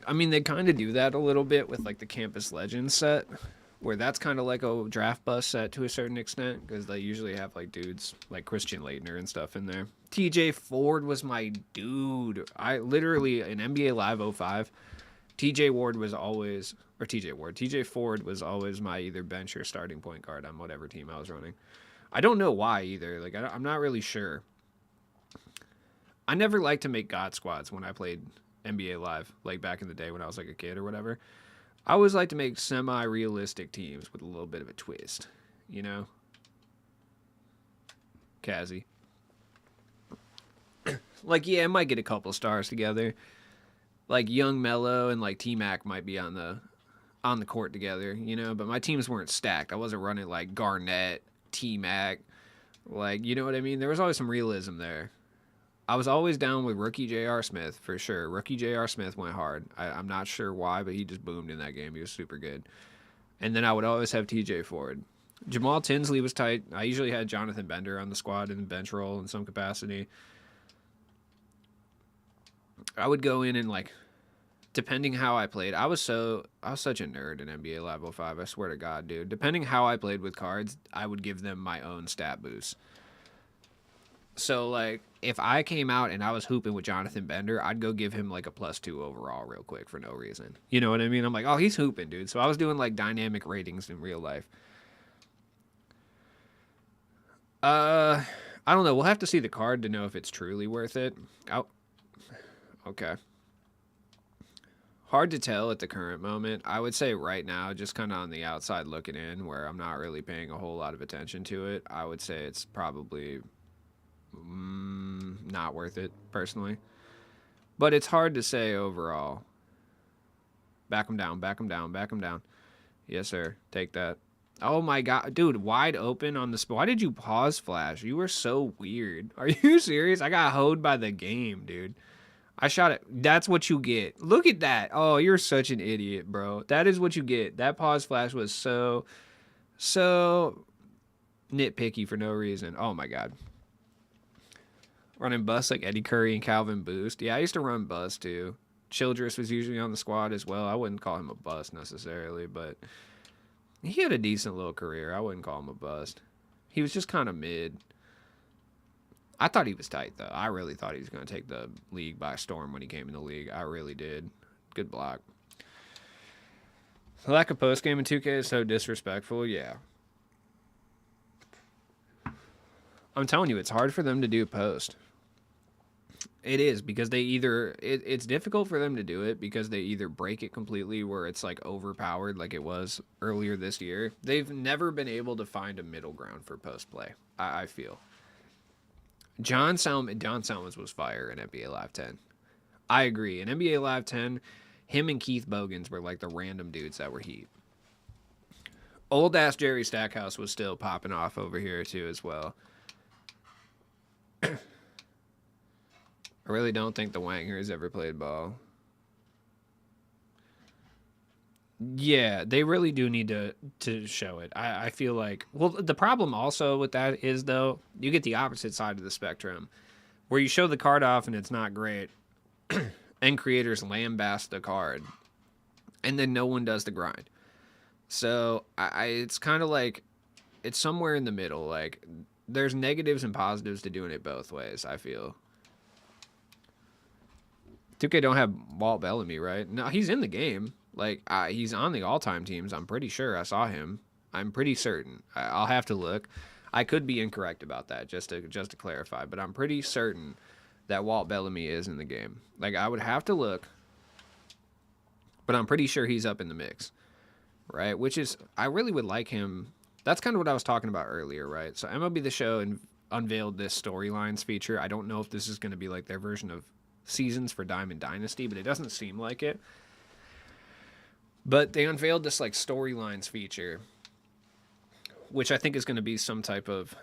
I mean, they kind of do that a little bit with like the Campus Legends set, where that's kind of like a draft bust set to a certain extent because they usually have like dudes like Christian Laettner and stuff in there. TJ Ford was my dude. I literally in NBA Live '05, TJ Ford was always my either bench or starting point guard on whatever team I was running. I don't know why either. Like I'm not really sure. I never liked to make God squads when I played NBA Live, like back in the day when I was like a kid or whatever. I always like to make semi-realistic teams with a little bit of a twist, you know? Kazzy. Like, yeah, it might get a couple stars together. Like Young Mello and like T-Mac might be on the court together, you know? But my teams weren't stacked. I wasn't running like Garnett, T-Mac, like, you know what I mean? There was always some realism there. I was always down with rookie J.R. Smith, for sure. Rookie J.R. Smith went hard. I'm not sure why, but he just boomed in that game. He was super good. And then I would always have T.J. Ford. Jamal Tinsley was tight. I usually had Jonathan Bender on the squad in the bench role in some capacity. I would go in and, like, depending how I played, I was such a nerd in NBA Live 05, I swear to God, dude. Depending how I played with cards, I would give them my own stat boost. So, like, if I came out and I was hooping with Jonathan Bender, I'd go give him, like, a +2 overall real quick for no reason. You know what I mean? I'm like, oh, he's hooping, dude. So I was doing, like, dynamic ratings in real life. I don't know. We'll have to see the card to know if it's truly worth it. Okay. Hard to tell at the current moment. I would say right now, just kind of on the outside looking in, where I'm not really paying a whole lot of attention to it, I would say it's probably... not worth it, personally. But it's hard to say overall. Back him down, back him down, back him down. Yes, sir. Take that. Oh, my God. Dude, wide open on the spot. Why did you pause Flash? You were so weird. Are you serious? I got hoed by the game, dude. I shot it. That's what you get. Look at that. Oh, you're such an idiot, bro. That is what you get. That pause Flash was so nitpicky for no reason. Oh, my God. Running bust like Eddie Curry and Calvin Boost. Yeah, I used to run bust too. Childress was usually on the squad as well. I wouldn't call him a bust necessarily, but he had a decent little career. I wouldn't call him a bust. He was just kind of mid. I thought he was tight, though. I really thought he was going to take the league by storm when he came in the league. I really did. Good block. The lack of post-game in 2K is so disrespectful. Yeah. I'm telling you, it's hard for them to do post. It is, because they either... It's difficult for them to do it because they either break it completely where it's, like, overpowered like it was earlier this year. They've never been able to find a middle ground for post-play, I feel. John Salmons was fire in NBA Live 10. I agree. In NBA Live 10, him and Keith Bogans were, like, the random dudes that were heat. Old-ass Jerry Stackhouse was still popping off over here, too, as well. I really don't think the Wangers ever played ball. Yeah, they really do need to show it. I feel like... Well, the problem also with that is, though, you get the opposite side of the spectrum, where you show the card off and it's not great, and creators lambast the card, and then no one does the grind. So, it's kind of like... It's somewhere in the middle. Like, there's negatives and positives to doing it both ways, I feel. 2K don't have Walt Bellamy, right? No, he's in the game. Like, he's on the all-time teams. I'm pretty sure I saw him. I'm pretty certain. I'll have to look. I could be incorrect about that, just to clarify. But I'm pretty certain that Walt Bellamy is in the game. Like, I would have to look. But I'm pretty sure he's up in the mix. Right? Which is, I really would like him. That's kind of what I was talking about earlier, right? So MLB The Show unveiled this storylines feature. I don't know if this is going to be like their version of seasons for Diamond Dynasty, but it doesn't seem like it. But they unveiled this like storylines feature, which I think is going to be some type of,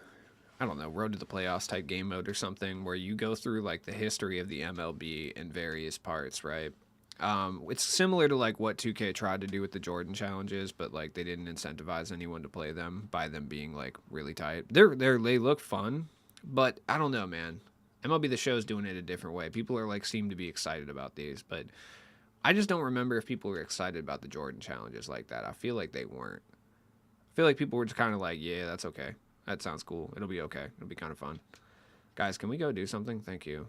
I don't know, road to the playoffs type game mode or something, where you go through like the history of the MLB in various parts, right? It's similar to like what 2K tried to do with the Jordan challenges, but like they didn't incentivize anyone to play them by them being like really tight. They look fun, but I don't know, man. MLB The Show is doing it a different way. People are like seem to be excited about these, but I just don't remember if people were excited about the Jordan challenges like that. I feel like they weren't. feel like people were just kind of like, yeah, that's okay. That sounds cool. It'll be okay. It'll be kind of fun. Guys, can we go do something? Thank you.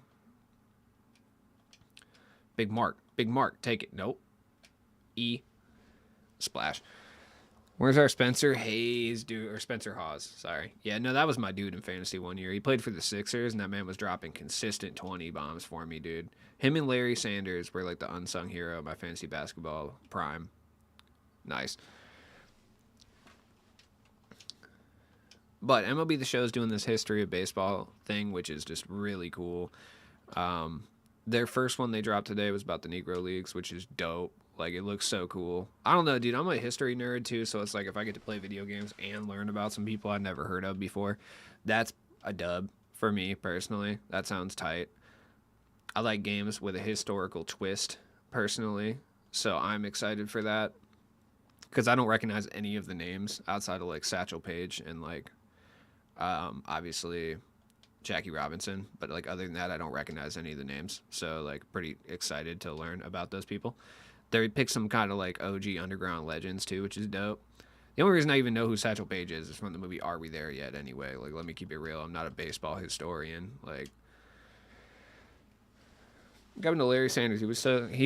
Big Mark. Big Mark. Take it. Nope. E. Splash. Where's our Spencer Hayes dude? Or Spencer Hawes. Sorry. Yeah, no, that was my dude in fantasy one year. He played for the Sixers, and that man was dropping consistent 20 bombs for me, dude. Him and Larry Sanders were like the unsung hero of my fantasy basketball prime. Nice. But MLB The Show is doing this history of baseball thing, which is just really cool. Their first one they dropped today was about the Negro Leagues, which is dope. Like, it looks so cool. I don't know, dude. I'm a history nerd, too, so it's like if I get to play video games and learn about some people I've never heard of before, that's a dub for me, personally. That sounds tight. I like games with a historical twist, personally, so I'm excited for that. Because I don't recognize any of the names outside of, like, Satchel Paige and, like, obviously Jackie Robinson. But, like, other than that, I don't recognize any of the names. So, like, pretty excited to learn about those people. They picked some kind of like OG underground legends too, which is dope. The only reason I even know who Satchel Paige is from the movie Are We There Yet? Anyway, like, let me keep it real. I'm not a baseball historian. Like, coming to Larry Sanders, he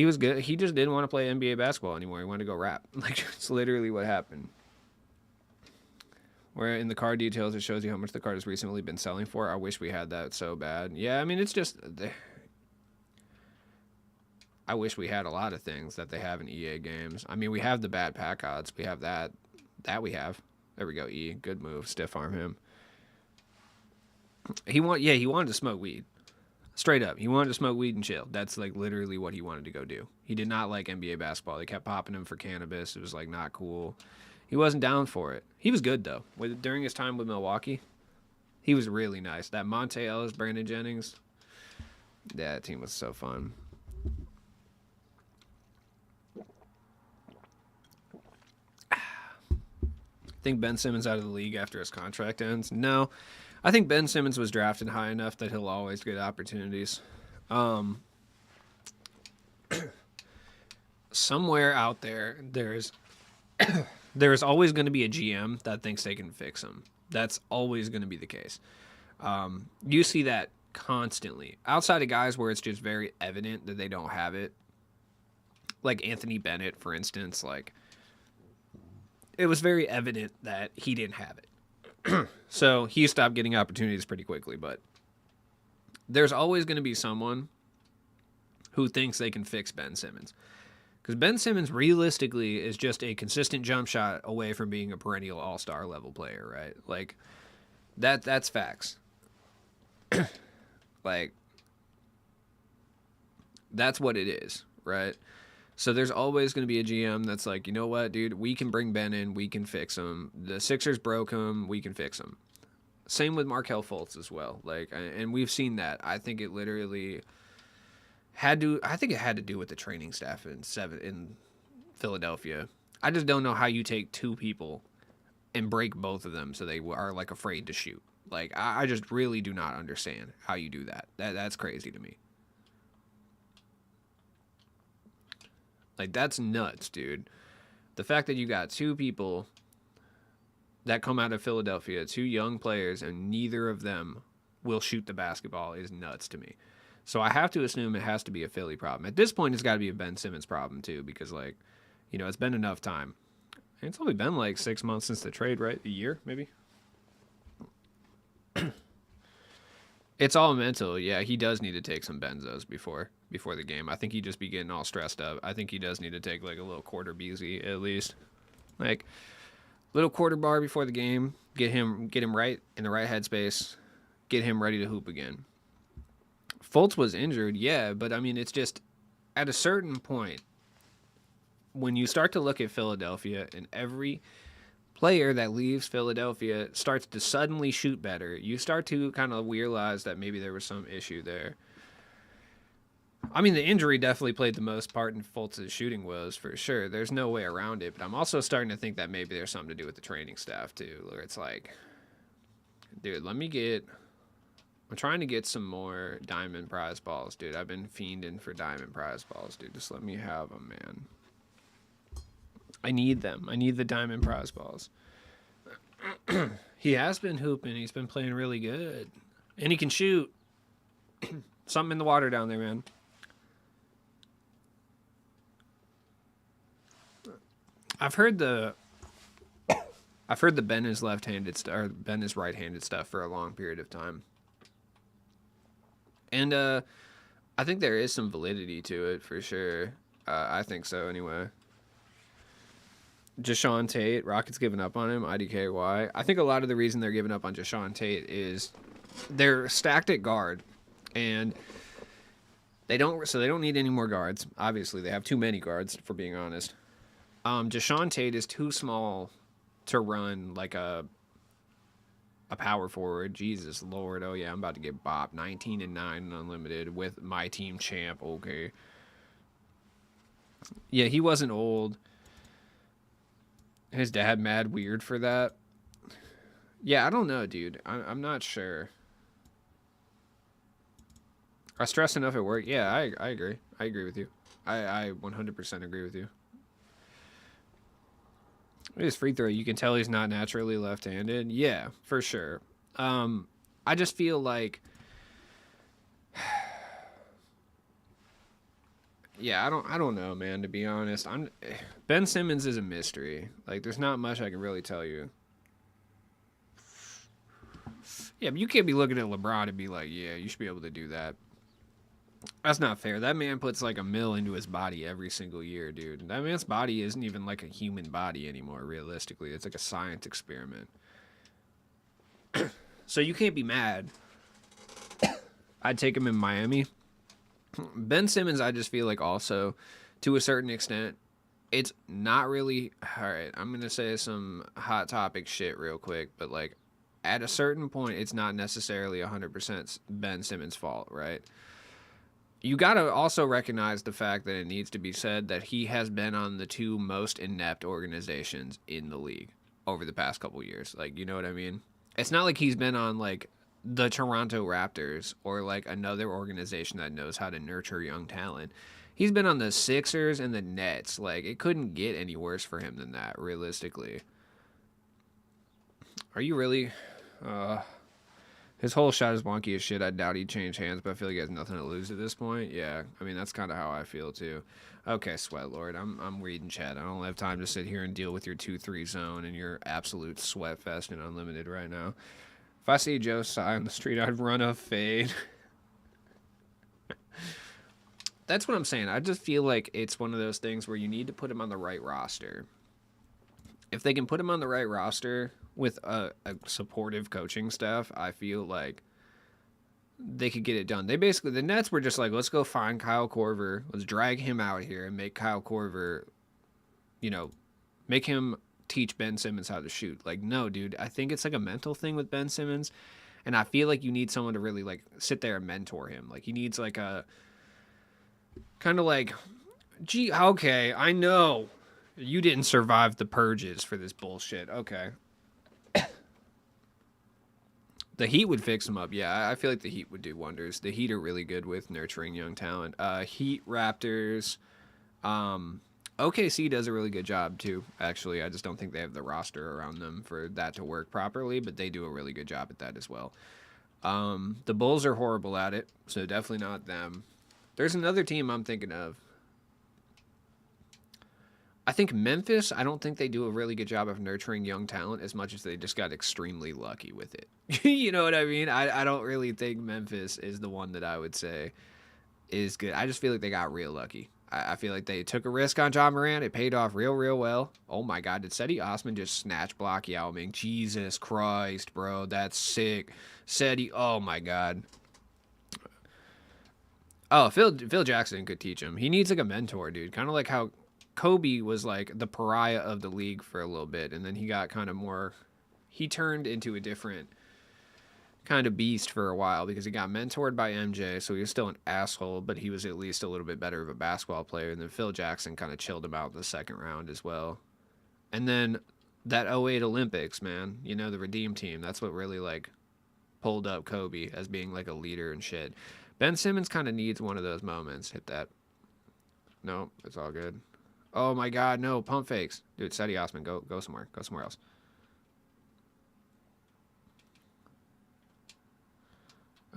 was good. He just didn't want to play NBA basketball anymore. He wanted to go rap. Like, it's literally what happened. Where in the card details, it shows you how much the card has recently been selling for. I wish we had that so bad. Yeah, I mean, it's just. I wish we had a lot of things that they have in EA games. I mean, we have the bad pack odds. We have that. That we have. There we go, E. Good move. Stiff arm him. He wanted to smoke weed. Straight up. He wanted to smoke weed and chill. That's, like, literally what he wanted to go do. He did not like NBA basketball. They kept popping him for cannabis. It was, like, not cool. He wasn't down for it. He was good, though. During his time with Milwaukee, he was really nice. That Monte Ellis, Brandon Jennings, that team was so fun. Think Ben Simmons out of the league after his contract ends? No. I think Ben Simmons was drafted high enough that he'll always get opportunities. Somewhere out there, there's always going to be a GM that thinks they can fix him. That's always going to be the case. You see that constantly. Outside of guys where it's just very evident that they don't have it. Like Anthony Bennett, for instance, like, it was very evident that he didn't have it. So he stopped getting opportunities pretty quickly. But there's always going to be someone who thinks they can fix Ben Simmons. Because Ben Simmons, realistically, is just a consistent jump shot away from being a perennial all-star level player, right? Like, that's facts. Like, that's what it is, right? So there's always going to be a GM that's like, you know what, dude, we can bring Ben in, we can fix him. The Sixers broke him, we can fix him. Same with Markelle Fultz as well. Like, and we've seen that. I think it literally had to do with the training staff in Philadelphia. I just don't know how you take two people and break both of them so they are, like, afraid to shoot. Like, I just really do not understand how you do that. That's crazy to me. Like, that's nuts, dude. The fact that you got two people that come out of Philadelphia, two young players, and neither of them will shoot the basketball is nuts to me. So I have to assume it has to be a Philly problem. At this point, it's got to be a Ben Simmons problem, too, because, like, you know, it's been enough time. And it's only been, like, 6 months since the trade, right? A year, maybe? It's all mental. Yeah, he does need to take some benzos before the game. I think he'd just be getting all stressed up. I think he does need to take, like, a little quarter beezy at least. Like, little quarter bar before the game. Get him right in the right headspace. Get him ready to hoop again. Fultz was injured, yeah, but I mean, it's just at a certain point when you start to look at Philadelphia and every player that leaves Philadelphia starts to suddenly shoot better, you start to kind of realize that maybe there was some issue there. I mean, the injury definitely played the most part in Fultz's shooting woes, for sure. There's no way around it, but I'm also starting to think that maybe there's something to do with the training staff, too, where it's like, dude, I'm trying to get some more diamond prize balls, dude. I've been fiending for diamond prize balls, dude. Just let me have them, man. I need them. I need the diamond prize balls. He has been hooping. He's been playing really good. And he can shoot. Something in the water down there, man. I've heard the Ben is left-handed or Ben is right-handed stuff for a long period of time. And I think there is some validity to it for sure. I think so anyway. Jashawn Tate, Rockets giving up on him. IDK, why? I think a lot of the reason they're giving up on Jashawn Tate is they're stacked at guard, and they don't need any more guards. Obviously, they have too many guards, for being honest. Jashawn Tate is too small to run like a power forward. Jesus Lord, oh yeah, I'm about to get bopped. 19-9 and unlimited with MyTeam champ. Okay. Yeah, he wasn't old. His dad mad weird for that. Yeah, I don't know, dude. I'm not sure. I stress enough at work. Yeah, I agree. I agree with you. I 100% agree with you. His free throw, you can tell he's not naturally left-handed. Yeah, for sure. I just feel like, yeah, I don't know, man. To be honest, Ben Simmons is a mystery. Like, there's not much I can really tell you. Yeah, but you can't be looking at LeBron and be like, yeah, you should be able to do that. That's not fair. That man puts like $1 million into his body every single year, dude. That man's body isn't even like a human body anymore, realistically. It's like a science experiment. So you can't be mad. I'd take him in Miami. Ben Simmons, I just feel like also, to a certain extent, it's not really... All right, I'm going to say some hot topic shit real quick, but like, at a certain point, it's not necessarily 100% Ben Simmons' fault, right? You got to also recognize the fact that it needs to be said that he has been on the two most inept organizations in the league over the past couple years. Like, you know what I mean? It's not like he's been on, like, the Toronto Raptors or, like, another organization that knows how to nurture young talent. He's been on the Sixers and the Nets. Like, it couldn't get any worse for him than that, realistically. Are you really... His whole shot is wonky as shit. I doubt he'd change hands, but I feel like he has nothing to lose at this point. Yeah, I mean, that's kind of how I feel, too. Okay, Sweat Lord, I'm reading chat. I don't have time to sit here and deal with your 2-3 zone and your absolute sweat fest and unlimited right now. If I see Joe Tsai on the street, I'd run a fade. That's what I'm saying. I just feel like it's one of those things where you need to put him on the right roster. If they can put him on the right roster with a supportive coaching staff, I feel like they could get it done. The Nets were just like, let's go find Kyle Korver. Let's drag him out here and make Kyle Korver, make him teach Ben Simmons how to shoot. Like, no, dude, I think it's like a mental thing with Ben Simmons. And I feel like you need someone to really like sit there and mentor him. Like, he needs like a kind of like, gee, okay, I know you didn't survive the purges for this bullshit. Okay. The Heat would fix him up. Yeah, I feel like the Heat would do wonders. The Heat are really good with nurturing young talent. Heat, Raptors. OKC does a really good job, too, actually. I just don't think they have the roster around them for that to work properly, but they do a really good job at that as well. The Bulls are horrible at it, so definitely not them. There's another team I'm thinking of. I think Memphis, I don't think they do a really good job of nurturing young talent as much as they just got extremely lucky with it. You know what I mean? I don't really think Memphis is the one that I would say is good. I just feel like they got real lucky. I feel like they took a risk on John Morant. It paid off real well. Oh my God, did Cedi Osman just snatch block Yao Ming? Jesus Christ, bro. That's sick. Cedi, oh my God. Oh, Phil Jackson could teach him. He needs like a mentor, dude. Kind of like how Kobe was like the pariah of the league for a little bit, and then he got kind of more... He turned into a different kind of beast for a while because he got mentored by MJ, so he was still an asshole, but he was at least a little bit better of a basketball player, and then Phil Jackson kind of chilled him out in the second round as well. And then that 08 Olympics, man, the Redeem team, that's what really like pulled up Kobe as being like a leader and shit. Ben Simmons kind of needs one of those moments. Hit that. No, it's all good. Oh my God, no, pump fakes. Dude, Cedi Osman, go somewhere. Go somewhere else.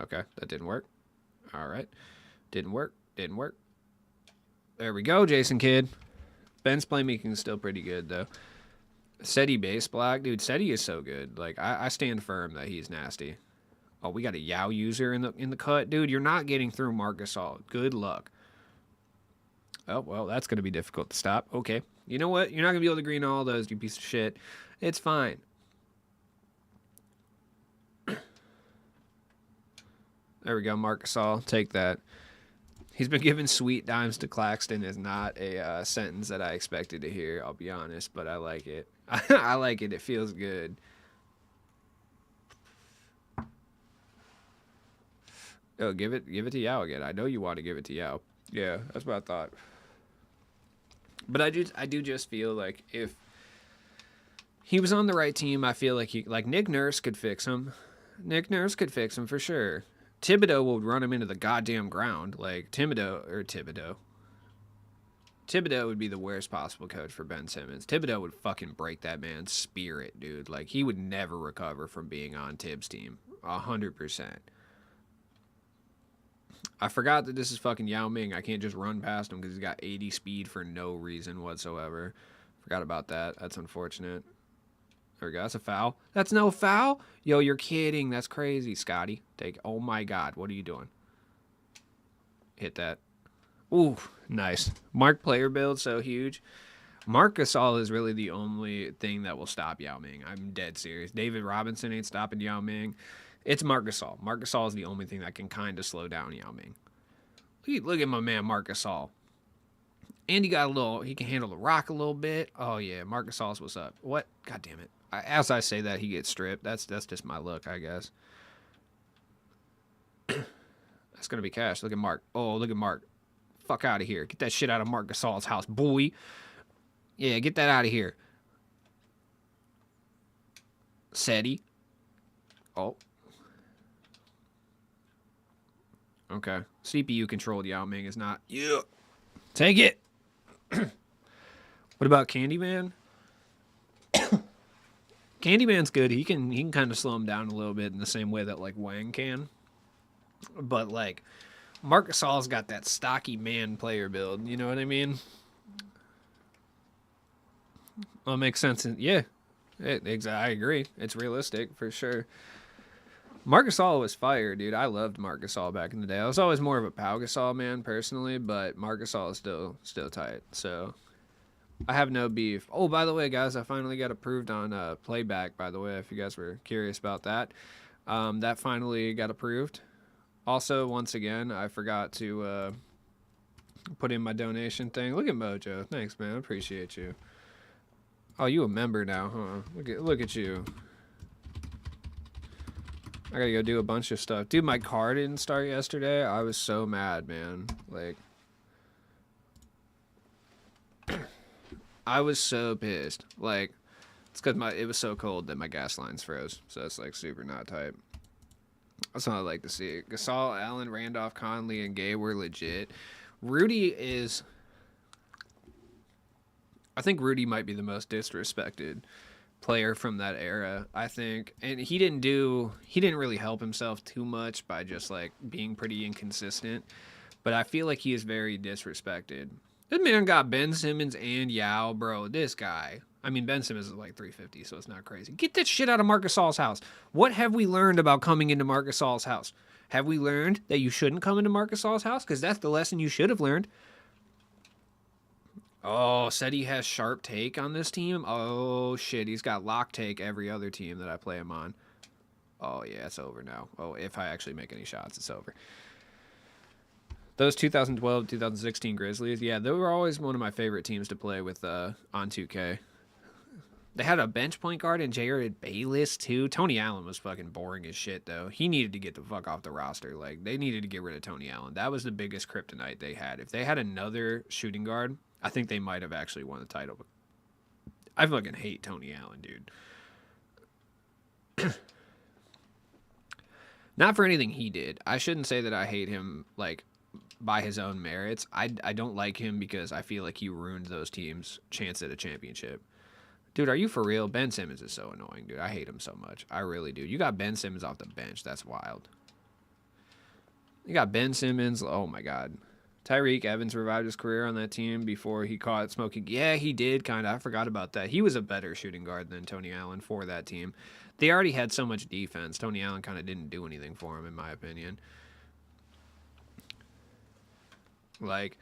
Okay, that didn't work. All right. Didn't work. Didn't work. There we go, Jason Kidd. Ben's playmaking is still pretty good, though. Seti base block. Dude, Seti is so good. Like, I stand firm that he's nasty. Oh, we got a Yao user in the cut. Dude, you're not getting through Marc Gasol. Good luck. Oh, well, that's going to be difficult to stop. Okay. You know what? You're not going to be able to green all those, you piece of shit. It's fine. There we go, Marc Gasol. Take that. He's been giving sweet dimes to Claxton is not a sentence that I expected to hear, I'll be honest, but I like it. I like it. It feels good. Oh, give it to Yao again. I know you want to give it to Yao. Yeah, that's what I thought. But I do just feel like if he was on the right team, I feel like Nick Nurse could fix him. Nick Nurse could fix him for sure. Thibodeau will run him into the goddamn ground. Like Thibodeau would be the worst possible coach for Ben Simmons. Thibodeau would fucking break that man's spirit, dude. Like, he would never recover from being on Tibbs' team. 100%. I forgot that this is fucking Yao Ming. I can't just run past him because he's got 80 speed for no reason whatsoever. Forgot about that. That's unfortunate. There we go. That's a foul. That's no foul? Yo, you're kidding. That's crazy, Scotty. Oh, my God. What are you doing? Hit that. Ooh, nice. Mark player build, so huge. Marc Gasol is really the only thing that will stop Yao Ming. I'm dead serious. David Robinson ain't stopping Yao Ming. It's Marc Gasol. Marc Gasol is the only thing that can kind of slow down Yao Ming. Look at my man, Marc Gasol. And he can handle the rock a little bit. Oh, yeah, Marc Gasol's what's up. What? God damn it. As I say that, he gets stripped. That's just my look, I guess. That's going to be cash. Look at Mark. Oh, look at Mark. Fuck out of here. Get that shit out of Marc Gasol's house, boy. Yeah, get that out of here. Seti. Oh. Okay. CPU controlled Yao Ming is not. Yeah. Take it. What about Candyman? Candyman's good. He can kind of slow him down a little bit in the same way that like Wang can. But like Marc Gasol's got that stocky man player build. You know what I mean? Well, it makes sense. Yeah, I agree. It's realistic for sure. Marc Gasol was fire, dude. I loved Marc Gasol back in the day. I was always more of a Pau Gasol man personally, but Marc Gasol is still tight. So I have no beef. Oh, by the way, guys, I finally got approved on playback. By the way, if you guys were curious about that, that finally got approved. Also, once again, I forgot to put in my donation thing. Look at Mojo. Thanks, man. I appreciate you. Oh, you a member now, huh? Look at you. I gotta go do a bunch of stuff. Dude, my car didn't start yesterday. I was so mad, man. Like, I was so pissed. Like, it's because it was so cold that my gas lines froze. So it's like super not tight. That's what I like to see. Gasol, Allen, Randolph, Conley, and Gay were legit. Rudy is... I think Rudy might be the most disrespected player from that era, I think. And he didn't really help himself too much by just like being pretty inconsistent. But I feel like he is very disrespected. This man got Ben Simmons and Yao, bro. This guy. I mean, Ben Simmons is like 350, so it's not crazy. Get that shit out of Marc Gasol's house. What have we learned about coming into Marc Gasol's house? Have we learned that you shouldn't come into Marc Gasol's house? Because that's the lesson you should have learned. Oh, said he has sharp take on this team? Oh, shit. He's got lock take every other team that I play him on. Oh, yeah, it's over now. Oh, if I actually make any shots, it's over. Those 2012, 2016 Grizzlies, yeah, they were always one of my favorite teams to play with on 2K. They had a bench point guard in Jared Bayless, too. Tony Allen was fucking boring as shit, though. He needed to get the fuck off the roster. Like, they needed to get rid of Tony Allen. That was the biggest kryptonite they had. If they had another shooting guard, I think they might have actually won the title. I fucking hate Tony Allen, dude. Not for anything he did. I shouldn't say that I hate him, like, by his own merits. I don't like him because I feel like he ruined those teams' chance at a championship. Dude, are you for real? Ben Simmons is so annoying, dude. I hate him so much. I really do. You got Ben Simmons off the bench. That's wild. You got Ben Simmons. Oh my God. Tyreek Evans revived his career on that team before he caught smoking. Yeah, he did kind of. I forgot about that. He was a better shooting guard than Tony Allen for that team. They already had so much defense. Tony Allen kind of didn't do anything for him, in my opinion. Like,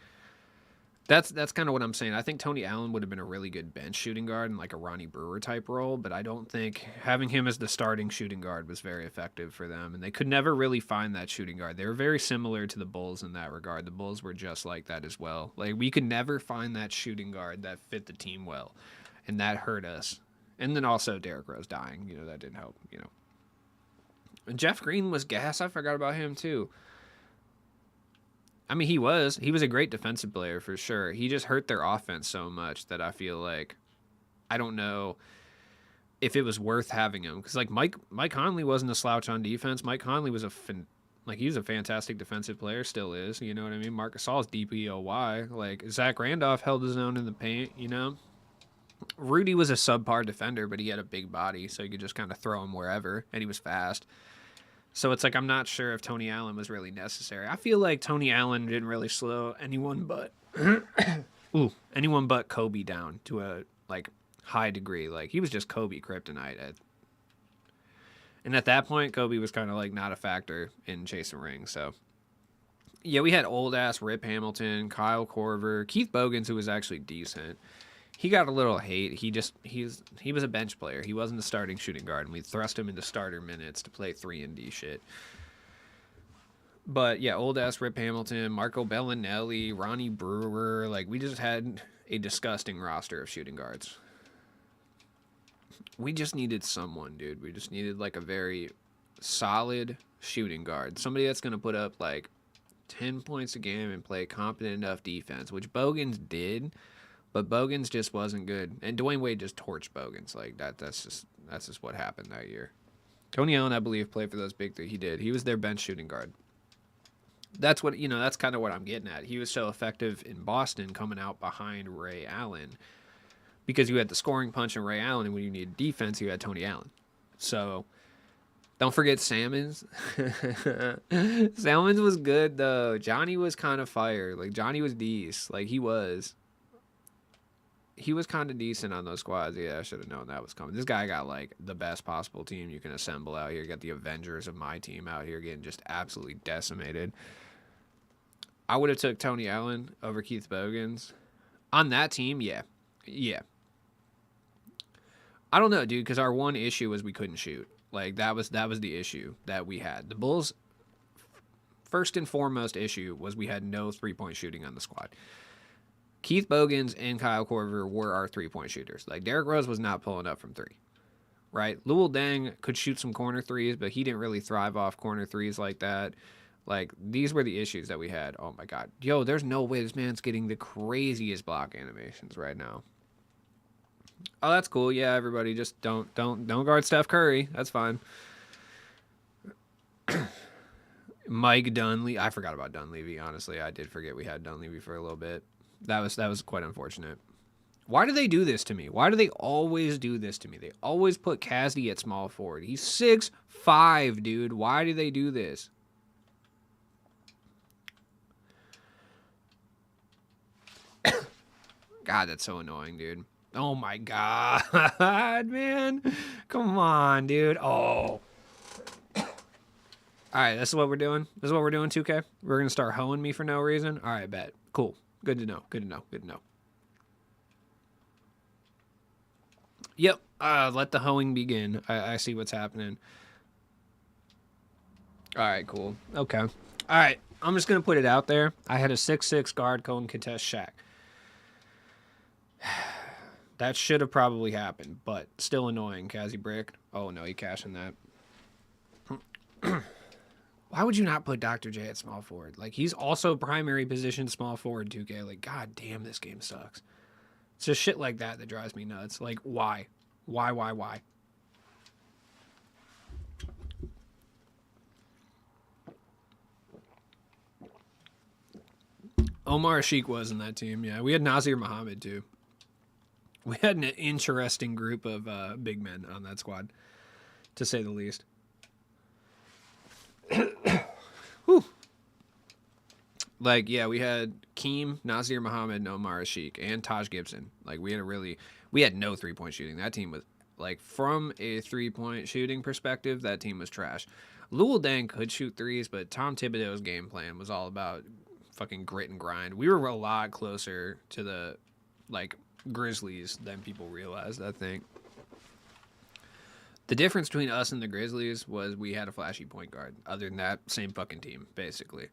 that's kind of what I'm saying. I think Tony Allen would have been a really good bench shooting guard in like a Ronnie Brewer type role, but I don't think having him as the starting shooting guard was very effective for them, and they could never really find that shooting guard. They were very similar to the Bulls in that regard. The Bulls were just like that as well. Like, we could never find that shooting guard that fit the team well, and that hurt us. And then also Derrick Rose dying, that didn't help, And Jeff Green was gas. I forgot about him too. I mean, he was a great defensive player for sure. He just hurt their offense so much that I feel like I don't know if it was worth having him, because like Mike Conley wasn't a slouch on defense. Mike Conley was he was a fantastic defensive player, still is. You know what I mean? Marc Gasol's DPOY. Like Zach Randolph held his own in the paint. Rudy was a subpar defender, but he had a big body, so you could just kind of throw him wherever, and he was fast. So it's like I'm not sure if Tony Allen was really necessary. I feel like Tony Allen didn't really slow anyone but Kobe down to a high degree. Like, he was just Kobe kryptonite. And at that point, Kobe was kind of not a factor in chasing rings. So yeah, we had old ass Rip Hamilton, Kyle Korver, Keith Bogans, who was actually decent. He got a little hate. He was a bench player. He wasn't a starting shooting guard, and we thrust him into starter minutes to play 3-and-D shit. But yeah, old ass Rip Hamilton, Marco Bellinelli, Ronnie Brewer. Like, we just had a disgusting roster of shooting guards. We just needed someone, dude. We just needed a very solid shooting guard. Somebody that's gonna put up 10 points a game and play competent enough defense, which Bogans did. But Bogans just wasn't good, and Dwayne Wade just torched Bogans. That's just what happened that year. Tony Allen, I believe, played for those big three. He did. He was their bench shooting guard. That's what that's kind of what I'm getting at. He was so effective in Boston, coming out behind Ray Allen, because you had the scoring punch in Ray Allen, and when you needed defense, you had Tony Allen. So don't forget Simmons. Simmons was good though. Johnny was kind of fire. Johnny was decent. He was kind of decent on those squads. Yeah, I should have known that was coming. This guy got the best possible team you can assemble out here. You got the Avengers of MyTeam out here getting just absolutely decimated. I would have took Tony Allen over Keith Bogans on that team. Yeah. I don't know, dude, because our one issue was we couldn't shoot. That was the issue that we had. The Bulls' first and foremost issue was we had no 3-point shooting on the squad. Keith Bogans and Kyle Korver were our 3-point shooters. Derrick Rose was not pulling up from 3, right? Luol Deng could shoot some corner threes, but he didn't really thrive off corner threes like that. These were the issues that we had. Oh my God. Yo, there's no way this man's getting the craziest block animations right now. Oh, that's cool. Yeah, everybody just don't guard Steph Curry. That's fine. Mike Dunleavy. I forgot about Dunleavy, honestly. I did forget we had Dunleavy for a little bit. That was quite unfortunate. Why do they do this to me? Why do they always do this to me? They always put Cassidy at small forward. He's 6'5", dude. Why do they do this? God, that's so annoying, dude. Oh my God, man. Come on, dude. Oh. All right, this is what we're doing. 2K. We're going to start hoeing me for no reason. All right, bet. Cool. Good to know. Yep. Let the hoeing begin. I see what's happening. All right, cool. Okay. All right. I'm just going to put it out there. I had a 6'6" guard cone contest Shaq. That should have probably happened, but still annoying. Cassie Brick. Oh, no, he cashing that. Why would you not put Dr. J at small forward? He's also primary position small forward 2K. God damn, this game sucks. It's just shit like that drives me nuts. Why? Why? Omar Sheik was in that team, yeah. We had Nazir Muhammad, too. We had an interesting group of big men on that squad, to say the least. Whew. Like, yeah, we had Keem, Nazir Muhammad, and Omar Ashik, and Taj Gibson. Like, we had no 3-point shooting. That team was, like, from a 3-point shooting perspective, that team was trash. Luol Deng could shoot threes, but Tom Thibodeau's game plan was all about fucking grit and grind. We were a lot closer to the, like, Grizzlies than people realized, I think. The difference between us and the Grizzlies was we had a flashy point guard. Other than that, same fucking team, basically.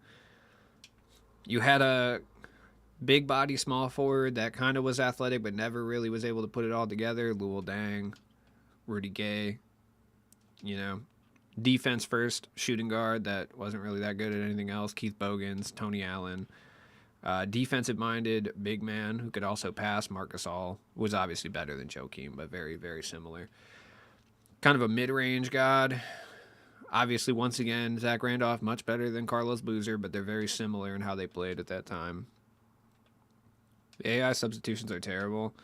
You had a big body small forward that kind of was athletic but never really was able to put it all together. Luol Deng, Rudy Gay, you know. Defense first, shooting guard that wasn't really that good at anything else. Keith Bogans, Tony Allen. Defensive-minded big man who could also pass. Marc Gasol was obviously better than Joakim, but very, very similar. Kind of a mid-range god. Obviously, once again, Zach Randolph, much better than Carlos Boozer, but they're very similar in how they played at that time. The AI substitutions are terrible.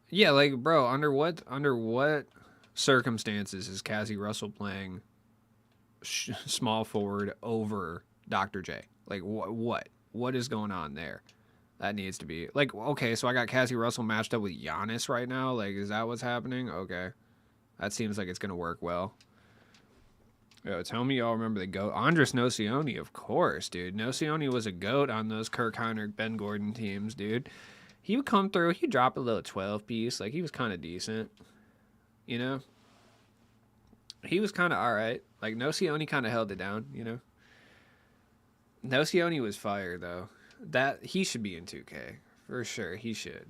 Yeah, like, bro, under what circumstances is Cassie Russell playing small forward over Dr. J? Like, what is going on there? That needs to be, like, okay, so I got Cassie Russell matched up with Giannis right now. Like, is that what's happening? Okay. That seems like it's going to work well. Yo, tell me y'all remember the GOAT. Andres Nocioni, of course, dude. Nocioni was a GOAT on those Kirk Heinrich, Ben Gordon teams, dude. He would come through. He'd drop a little 12-piece. Like, he was kind of decent. You know? He was kind of all right. Like, Nocioni kind of held it down, you know? Nocioni was fire, though. That he should be in 2K. For sure, he should.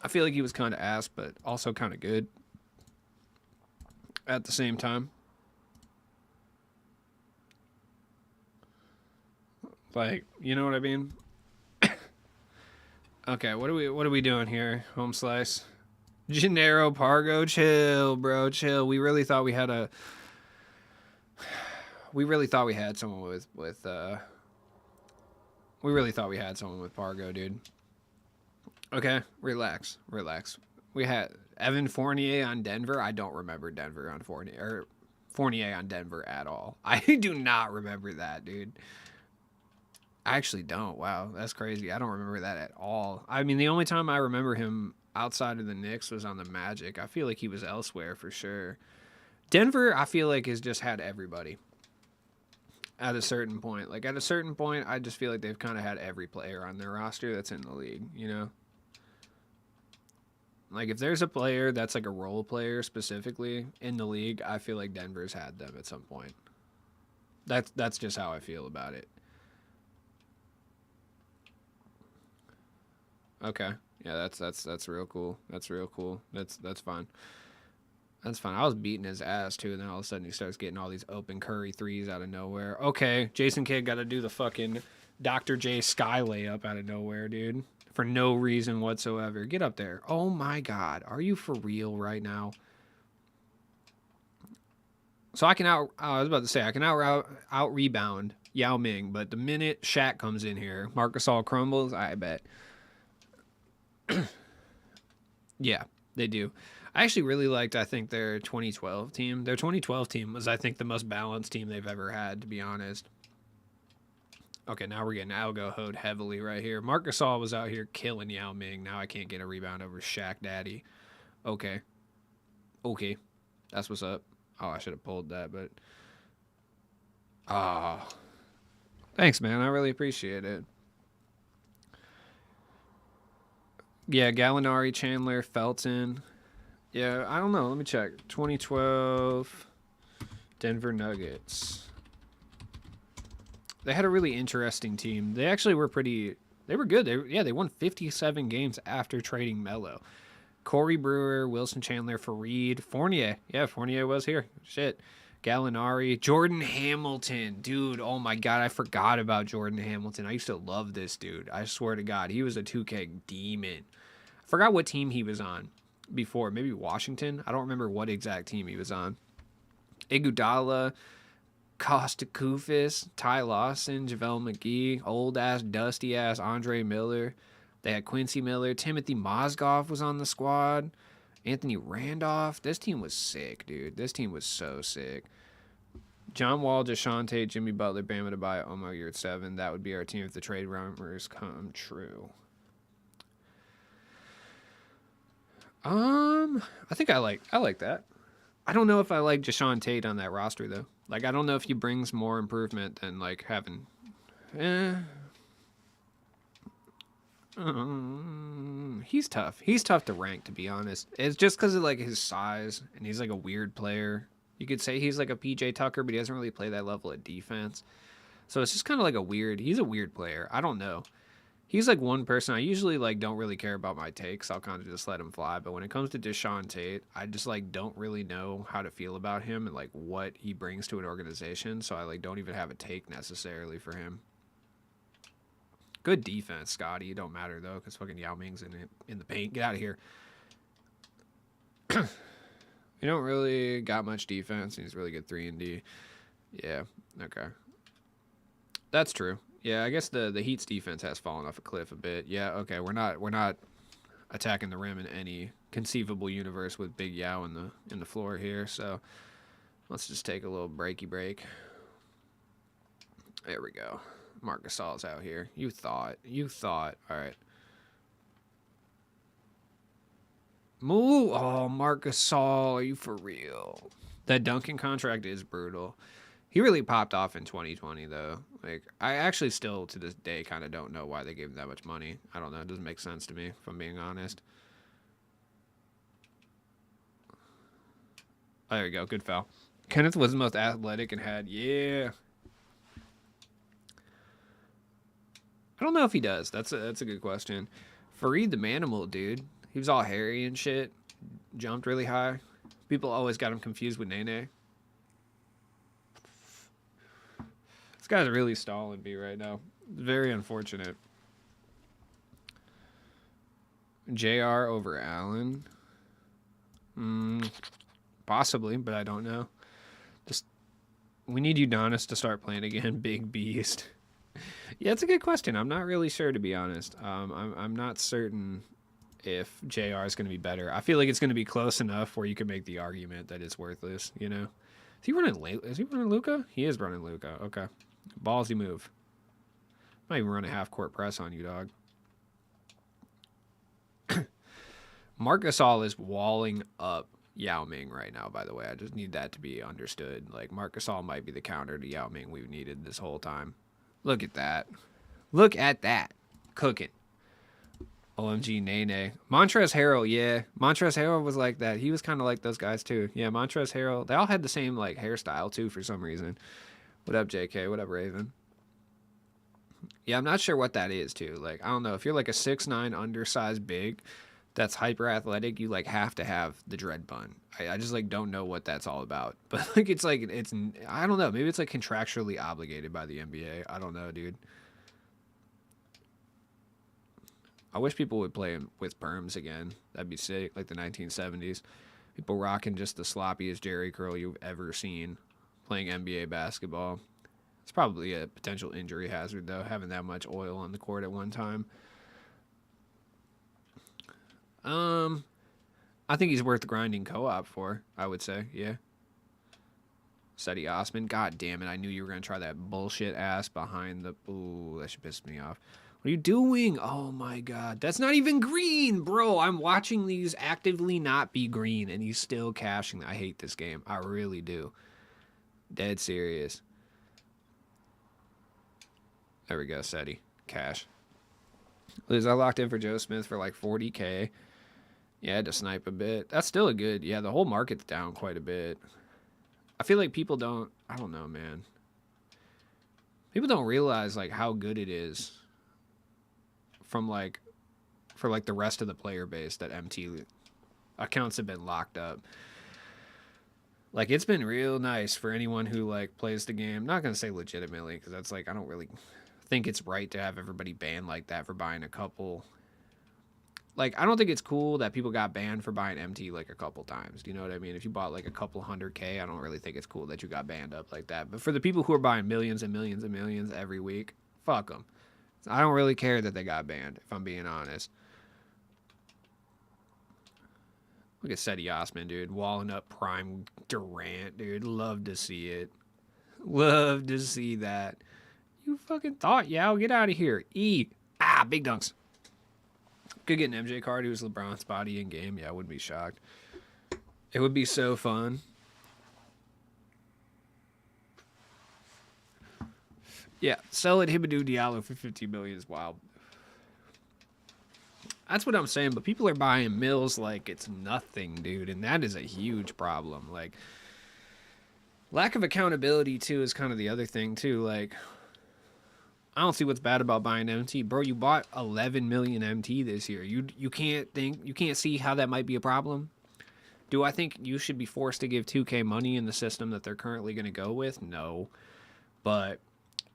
I feel like he was kind of ass, but also kind of good at the same time. Like, you know what I mean? Okay, what are we doing here? Home slice. Gennaro Pargo, chill, bro, chill. We really thought we had someone with we really thought we had someone with Pargo, dude. Okay, relax. We had Evan Fournier on Denver. I don't remember Denver on Fournier on Denver at all. I do not remember that, dude. I actually don't. Wow, that's crazy. I don't remember that at all. I mean, the only time I remember him outside of the Knicks was on the Magic. I feel like he was elsewhere for sure. Denver, I feel like, has just had everybody at a certain point. Like, at a certain point, I just feel like they've kind of had every player on their roster that's in the league, you know? Like, if there's a player that's like a role player specifically in the league, I feel like Denver's had them at some point. That's just how I feel about it. Okay. Yeah, that's real cool. That's real cool. That's fine. That's fine. I was beating his ass too, and then all of a sudden he starts getting all these open Curry threes out of nowhere. Okay, Jason Kidd got to do the fucking Dr. J sky layup out of nowhere, dude. For no reason whatsoever. Get up there. Oh my God. Are you for real right now? So I was about to say, I can out rebound Yao Ming, but the minute Shaq comes in here, Marc Gasol crumbles, I bet. Yeah, they do. I actually really liked, I think, their 2012 team. Their 2012 team was, I think, the most balanced team they've ever had, to be honest. Okay, now we're getting algo-hoed heavily right here. Marc Gasol was out here killing Yao Ming. Now I can't get a rebound over Shaq Daddy. Okay. That's what's up. Oh, I should have pulled that, but... Thanks, man. I really appreciate it. Yeah, Gallinari, Chandler, Felton. Yeah, I don't know. Let me check. 2012 Denver Nuggets. They had a really interesting team. They actually were they were good. They won 57 games after trading Melo. Corey Brewer, Wilson Chandler, Fareed, Fournier. Yeah, Fournier was here. Shit. Gallinari, Jordan Hamilton. Dude, oh my God, I forgot about Jordan Hamilton. I used to love this dude. I swear to God, he was a 2K demon. I forgot what team he was on before. Maybe Washington? I don't remember what exact team he was on. Iguodala, Costa Koufis, Ty Lawson, JaVale McGee, old-ass, dusty-ass Andre Miller. They had Quincy Miller. Timothy Mozgov was on the squad. Anthony Randolph. This team was sick, dude. This team was so sick. John Wall, Deshaun Tate, Jimmy Butler, Bam Adebayo, Omo, you're at 7. That would be our team if the trade rumors come true. I think I like that. I don't know if I like Deshaun Tate on that roster though. Like I don't know if he brings more improvement than like having. He's tough. He's tough to rank, to be honest. It's just because of like his size, and he's like a weird player. You could say he's like a PJ Tucker, but he doesn't really play that level of defense. So it's just kind of like he's a weird player. I don't know. He's like one person. I usually like don't really care about my takes. I'll kind of just let him fly. But when it comes to Deshaun Tate, I just like don't really know how to feel about him and like what he brings to an organization. So I like don't even have a take necessarily for him. Good defense, Scotty. It don't matter though, because fucking Yao Ming's in the paint. Get out of here. You don't really got much defense, and he's really good 3-and-D. Yeah. Okay. That's true. Yeah, I guess the Heat's defense has fallen off a cliff a bit. Yeah. Okay. We're not attacking the rim in any conceivable universe with Big Yao in the floor here. So let's just take a little breaky break. There we go. Marc Gasol's out here. You thought. All right. Moo. Oh, Marc Gasol. Are you for real? That Duncan contract is brutal. He really popped off in 2020, though. Like, I actually still, to this day, kind of don't know why they gave him that much money. I don't know. It doesn't make sense to me, if I'm being honest. Oh, there we go. Good foul. Kenneth was the most athletic and had, yeah. I don't know if he does. That's a good question. Fareed the Manimal, dude. He was all hairy and shit. Jumped really high. People always got him confused with Nene. This guy's really stalling me right now. Very unfortunate. JR over Allen. Possibly, but I don't know. Just we need Udonis to start playing again. Big beast. Yeah, it's a good question. I'm not really sure, to be honest. I'm not certain if JR is going to be better. I feel like it's going to be close enough where you can make the argument that it's worthless, you know? Is he running Luka? He is running Luka. Okay. Ballsy move. Might even run a half-court press on you, dog. Marc Gasol is walling up Yao Ming right now, by the way. I just need that to be understood. Like, Marc Gasol might be the counter to Yao Ming we've needed this whole time. Look at that. Look at that. Cooking. OMG Nene. Montrezl Harrell, yeah. Montrezl Harrell was like that. He was kind of like those guys, too. Yeah, Montrezl Harrell. They all had the same, like, hairstyle, too, for some reason. What up, JK? What up, Raven? Yeah, I'm not sure what that is, too. Like, I don't know. If you're, like, a 6'9", undersized big that's hyper-athletic, you, like, have to have the dread bun. I just, like, don't know what that's all about. But, like, it's, I don't know. Maybe it's, like, contractually obligated by the NBA. I don't know, dude. I wish people would play with perms again. That'd be sick, like the 1970s. People rocking just the sloppiest Jerry curl you've ever seen playing NBA basketball. It's probably a potential injury hazard, though, having that much oil on the court at one time. I think he's worth grinding co-op for, I would say, yeah. Seti Osman, god damn it, I knew you were going to try that bullshit ass behind the... Ooh, that should piss me off. What are you doing? Oh my god. That's not even green, bro. I'm watching these actively not be green, and he's still cashing. I hate this game. I really do. Dead serious. There we go, Seti. Cash. Liz, I locked in for Joe Smith for like 40K. Yeah, I had to snipe a bit. That's still a good... Yeah, the whole market's down quite a bit. I feel like people don't... I don't know, man. People don't realize like how good it is from like for like the rest of the player base that MT accounts have been locked up. Like it's been real nice for anyone who like plays the game. Not gonna say legitimately because that's like I don't really think it's right to have everybody banned like that for buying a couple. Like I don't think it's cool that people got banned for buying MT like a couple times. Do you know what I mean? If you bought like a couple 100K, I don't really think it's cool that you got banned up like that. But for the people who are buying millions and millions and millions every week, fuck them. I don't really care that they got banned, if I'm being honest. Look at Seti Osman, dude. Walling up prime Durant, dude. Love to see it. Love to see that. You fucking thought, Yao, get out of here. Big dunks. Could get an MJ card who's LeBron's body in game. Yeah, I wouldn't be shocked. It would be so fun. Yeah, sell it Hibidou Diallo for $50 million is wild. That's what I'm saying, but people are buying Mills like it's nothing, dude, and that is a huge problem. Like, lack of accountability, too, is kind of the other thing, too. Like, I don't see what's bad about buying MT. Bro, you bought 11 million MT this year. You can't see how that might be a problem? Do I think you should be forced to give 2K money in the system that they're currently going to go with? No. But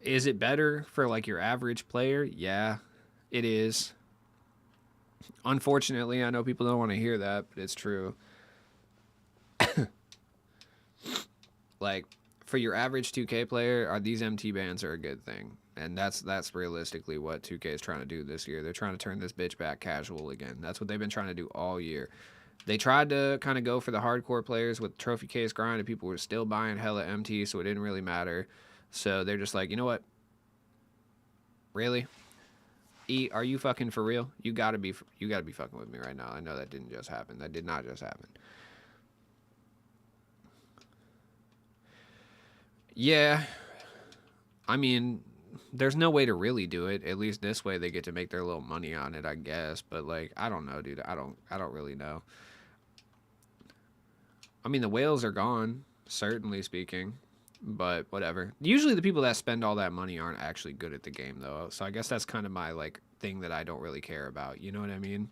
is it better for, like, your average player? Yeah, it is. Unfortunately, I know people don't want to hear that, but it's true. Like, for your average 2K player, these MT bans are a good thing. And that's realistically what 2K is trying to do this year. They're trying to turn this bitch back casual again. That's what they've been trying to do all year. They tried to kind of go for the hardcore players with trophy case grind, and people were still buying hella MT, so it didn't really matter. So they're just like, you know what? Really? Are you fucking for real? You gotta be fucking with me right now. I know that didn't just happen. That did not just happen. Yeah. I mean, there's no way to really do it. At least this way they get to make their little money on it, I guess. But like, I don't know, dude. I don't really know. I mean, the whales are gone, certainly speaking. But whatever. Usually the people that spend all that money aren't actually good at the game, though. So I guess that's kind of my, like, thing that I don't really care about. You know what I mean?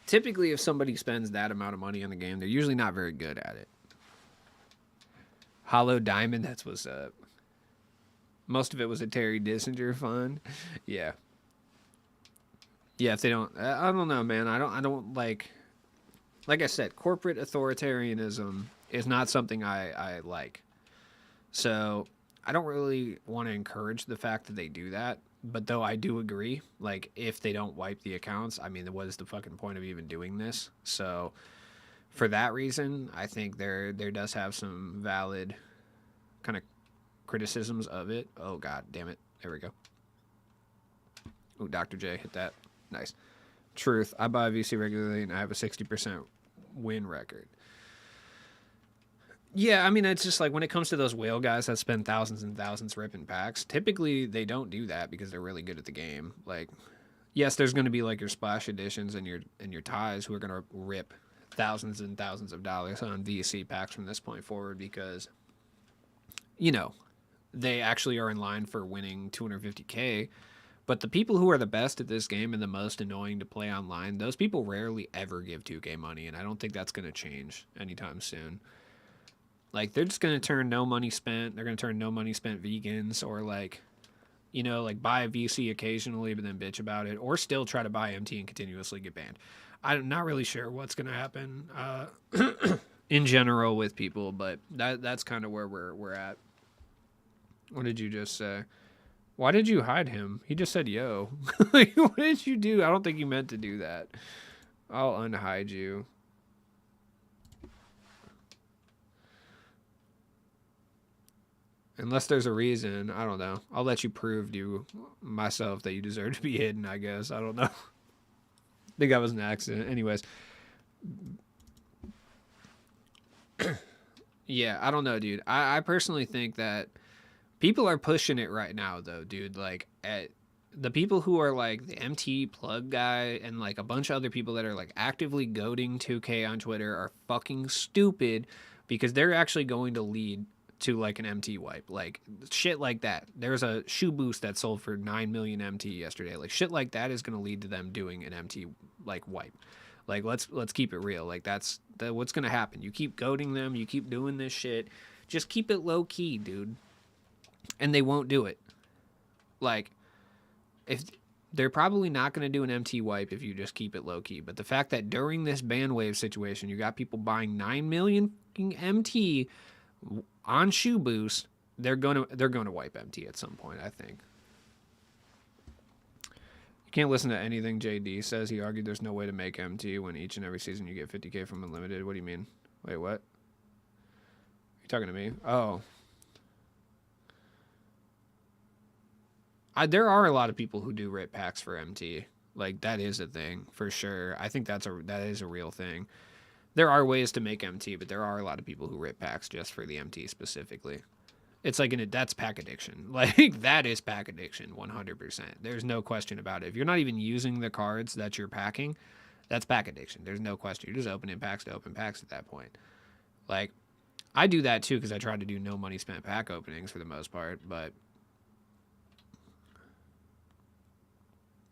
Typically, if somebody spends that amount of money on the game, they're usually not very good at it. Hollow Diamond, that's what's up. Most of it was a Terry Dissinger fund. Yeah. Yeah, if they don't... I don't know, man. I don't like... Like I said, corporate authoritarianism is not something I like. So I don't really want to encourage the fact that they do that. But though I do agree, like, if they don't wipe the accounts, I mean, what is the fucking point of even doing this? So for that reason, I think there does have some valid kind of criticisms of it. Oh, God damn it. There we go. Oh, Dr. J hit that. Nice. Truth. I buy VC regularly and I have a 60% win record. Yeah, I mean, it's just like when it comes to those whale guys that spend thousands and thousands ripping packs, typically they don't do that because they're really good at the game. Like, yes, there's going to be like your splash editions and your ties who are going to rip thousands and thousands of dollars on VC packs from this point forward because, you know, they actually are in line for winning 250K. But the people who are the best at this game and the most annoying to play online, those people rarely ever give 2K money, and I don't think that's going to change anytime soon. Like, they're just going to turn no money spent. They're going to turn no money spent vegans or, like, you know, like buy a VC occasionally but then bitch about it or still try to buy MT and continuously get banned. I'm not really sure what's going to happen in general with people, but that's kind of where we're at. What did you just say? Why did you hide him? He just said, yo. Like, what did you do? I don't think you meant to do that. I'll unhide you. Unless there's a reason. I don't know. I'll let you prove to myself that you deserve to be hidden, I guess. I don't know. I think that was an accident. Anyways. Yeah, I don't know, dude. I personally think that people are pushing it right now, though, dude. Like, the people who are, like, the MT plug guy and, like, a bunch of other people that are, like, actively goading 2K on Twitter are fucking stupid because they're actually going to lead to, like, an MT wipe. Like, shit like that. There's a shoe boost that sold for 9 million MT yesterday. Like, shit like that is going to lead to them doing an MT, like, wipe. Like, let's keep it real. Like, that's what's going to happen. You keep goading them. You keep doing this shit. Just keep it low-key, dude. And they won't do it. Like, if they're probably not going to do an MT wipe if you just keep it low key. But the fact that during this ban wave situation, you got people buying 9 million MT on shoe boost, they're going to wipe MT at some point, I think. You can't listen to anything JD says. He argued there's no way to make MT when each and every season you get 50K from Unlimited. What do you mean? Wait, what? You're talking to me? Oh. There are a lot of people who do rip packs for MT. Like, that is a thing for sure. I think that is a real thing. There are ways to make MT, but there are a lot of people who rip packs just for the MT specifically. It's like that's pack addiction. Like, that is pack addiction 100%. There's no question about it. If you're not even using the cards that you're packing, that's pack addiction. There's no question. You're just opening packs to open packs at that point. Like, I do that too because I try to do no money spent pack openings for the most part, but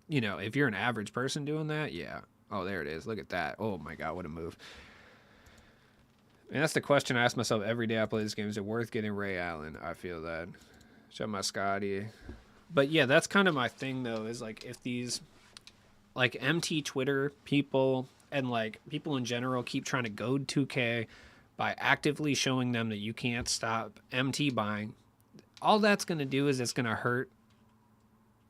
you know, if you're an average person doing that, yeah. Oh, there it is. Look at that. Oh my God, what a move. And that's the question I ask myself every day I play this game. Is it worth getting Ray Allen? I feel that. Show my Scotty. But yeah, that's kind of my thing though, is like if these like MT Twitter people and like people in general keep trying to goad 2K by actively showing them that you can't stop MT buying, all that's going to do is it's going to hurt,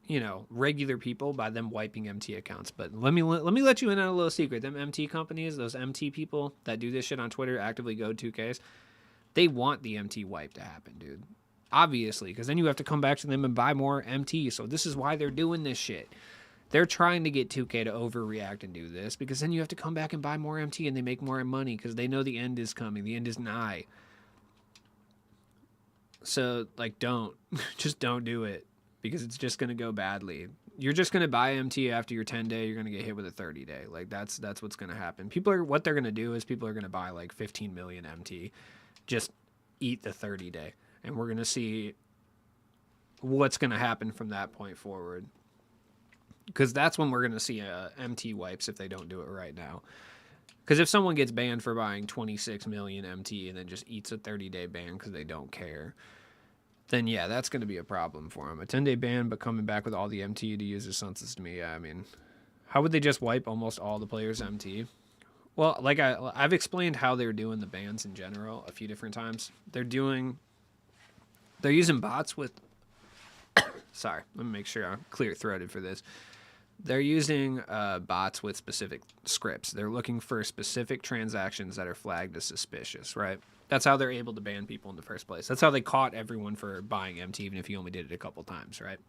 you know, regular people by them wiping MT accounts. But let me let you in on a little secret. Them MT companies, those MT people that do this shit on Twitter, actively go 2Ks, they want the MT wipe to happen, dude. Obviously, because then you have to come back to them and buy more MT. So this is why they're doing this shit. They're trying to get 2K to overreact and do this because then you have to come back and buy more MT and they make more money because they know the end is coming. The end is nigh. So, like, just don't do it because it's just going to go badly. You're just going to buy MT after your 10-day. You're going to get hit with a 30-day. Like, that's what's going to happen. What they're going to do is people are going to buy like 15 million MT. Just eat the 30-day. And we're going to see what's going to happen from that point forward. Because that's when we're going to see MT wipes if they don't do it right now. Because if someone gets banned for buying 26 million MT and then just eats a 30-day ban because they don't care, then yeah, that's going to be a problem for them. A 10-day ban, but coming back with all the MT to use is senseless to me. Yeah, I mean, how would they just wipe almost all the players' MT? Well, like I've explained how they're doing the bans in general a few different times. They're using bots with... Sorry, let me make sure I'm clear-throated for this. They're using bots with specific scripts. They're looking for specific transactions that are flagged as suspicious, right? That's how they're able to ban people in the first place. That's how they caught everyone for buying MT, even if you only did it a couple times, right?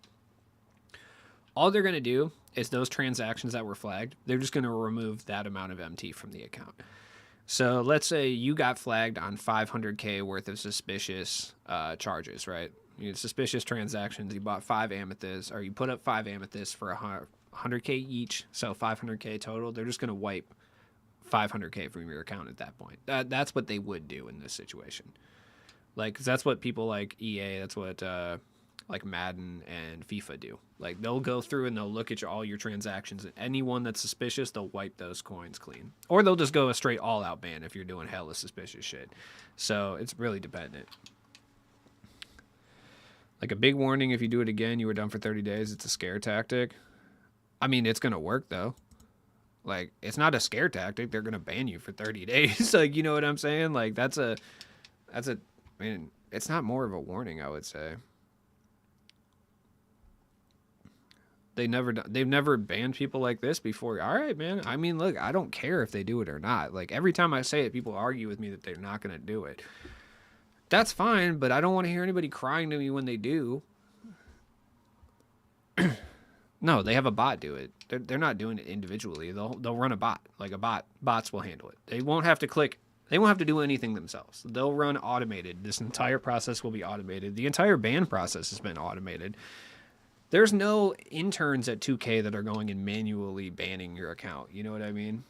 All they're going to do is those transactions that were flagged, they're just going to remove that amount of MT from the account. So let's say you got flagged on 500K worth of suspicious charges, right? You know, suspicious transactions. You bought 5 amethysts, or you put up 5 amethysts for 100K each, so 500K total. They're just going to wipe 500K from your account at that point. That's what they would do in this situation. Like, 'cause that's what people like EA, that's what like Madden and FIFA do. Like, they'll go through and they'll look at all your transactions, and anyone that's suspicious, they'll wipe those coins clean. Or they'll just go a straight all-out ban if you're doing hella suspicious shit. So it's really dependent. Like, a big warning, if you do it again, you were done for 30 days. It's a scare tactic. I mean, it's going to work, though. Like, it's not a scare tactic. They're going to ban you for 30 days. Like, you know what I'm saying? Like, I mean, it's not more of a warning, I would say. They've never banned people like this before. All right, man. I mean, look, I don't care if they do it or not. Like, every time I say it, people argue with me that they're not going to do it. That's fine, but I don't want to hear anybody crying to me when they do. No, they have a bot do it. They're not doing it individually. They'll run a bot. Like, bots will handle it. They won't have to click. They won't have to do anything themselves. They'll run automated. This entire process will be automated. The entire ban process has been automated. There's no interns at 2K that are going and manually banning your account. You know what I mean?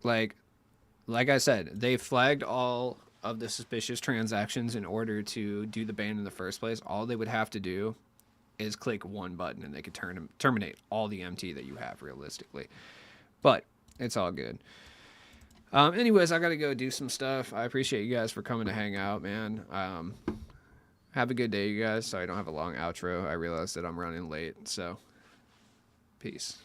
Like I said, they flagged all of the suspicious transactions in order to do the ban in the first place. All they would have to do is click one button and they could terminate all the MT that you have realistically. But it's all good. Anyways, I got to go do some stuff. I appreciate you guys for coming to hang out, man. Have a good day, you guys. Sorry I don't have a long outro. I realized that I'm running late, so peace.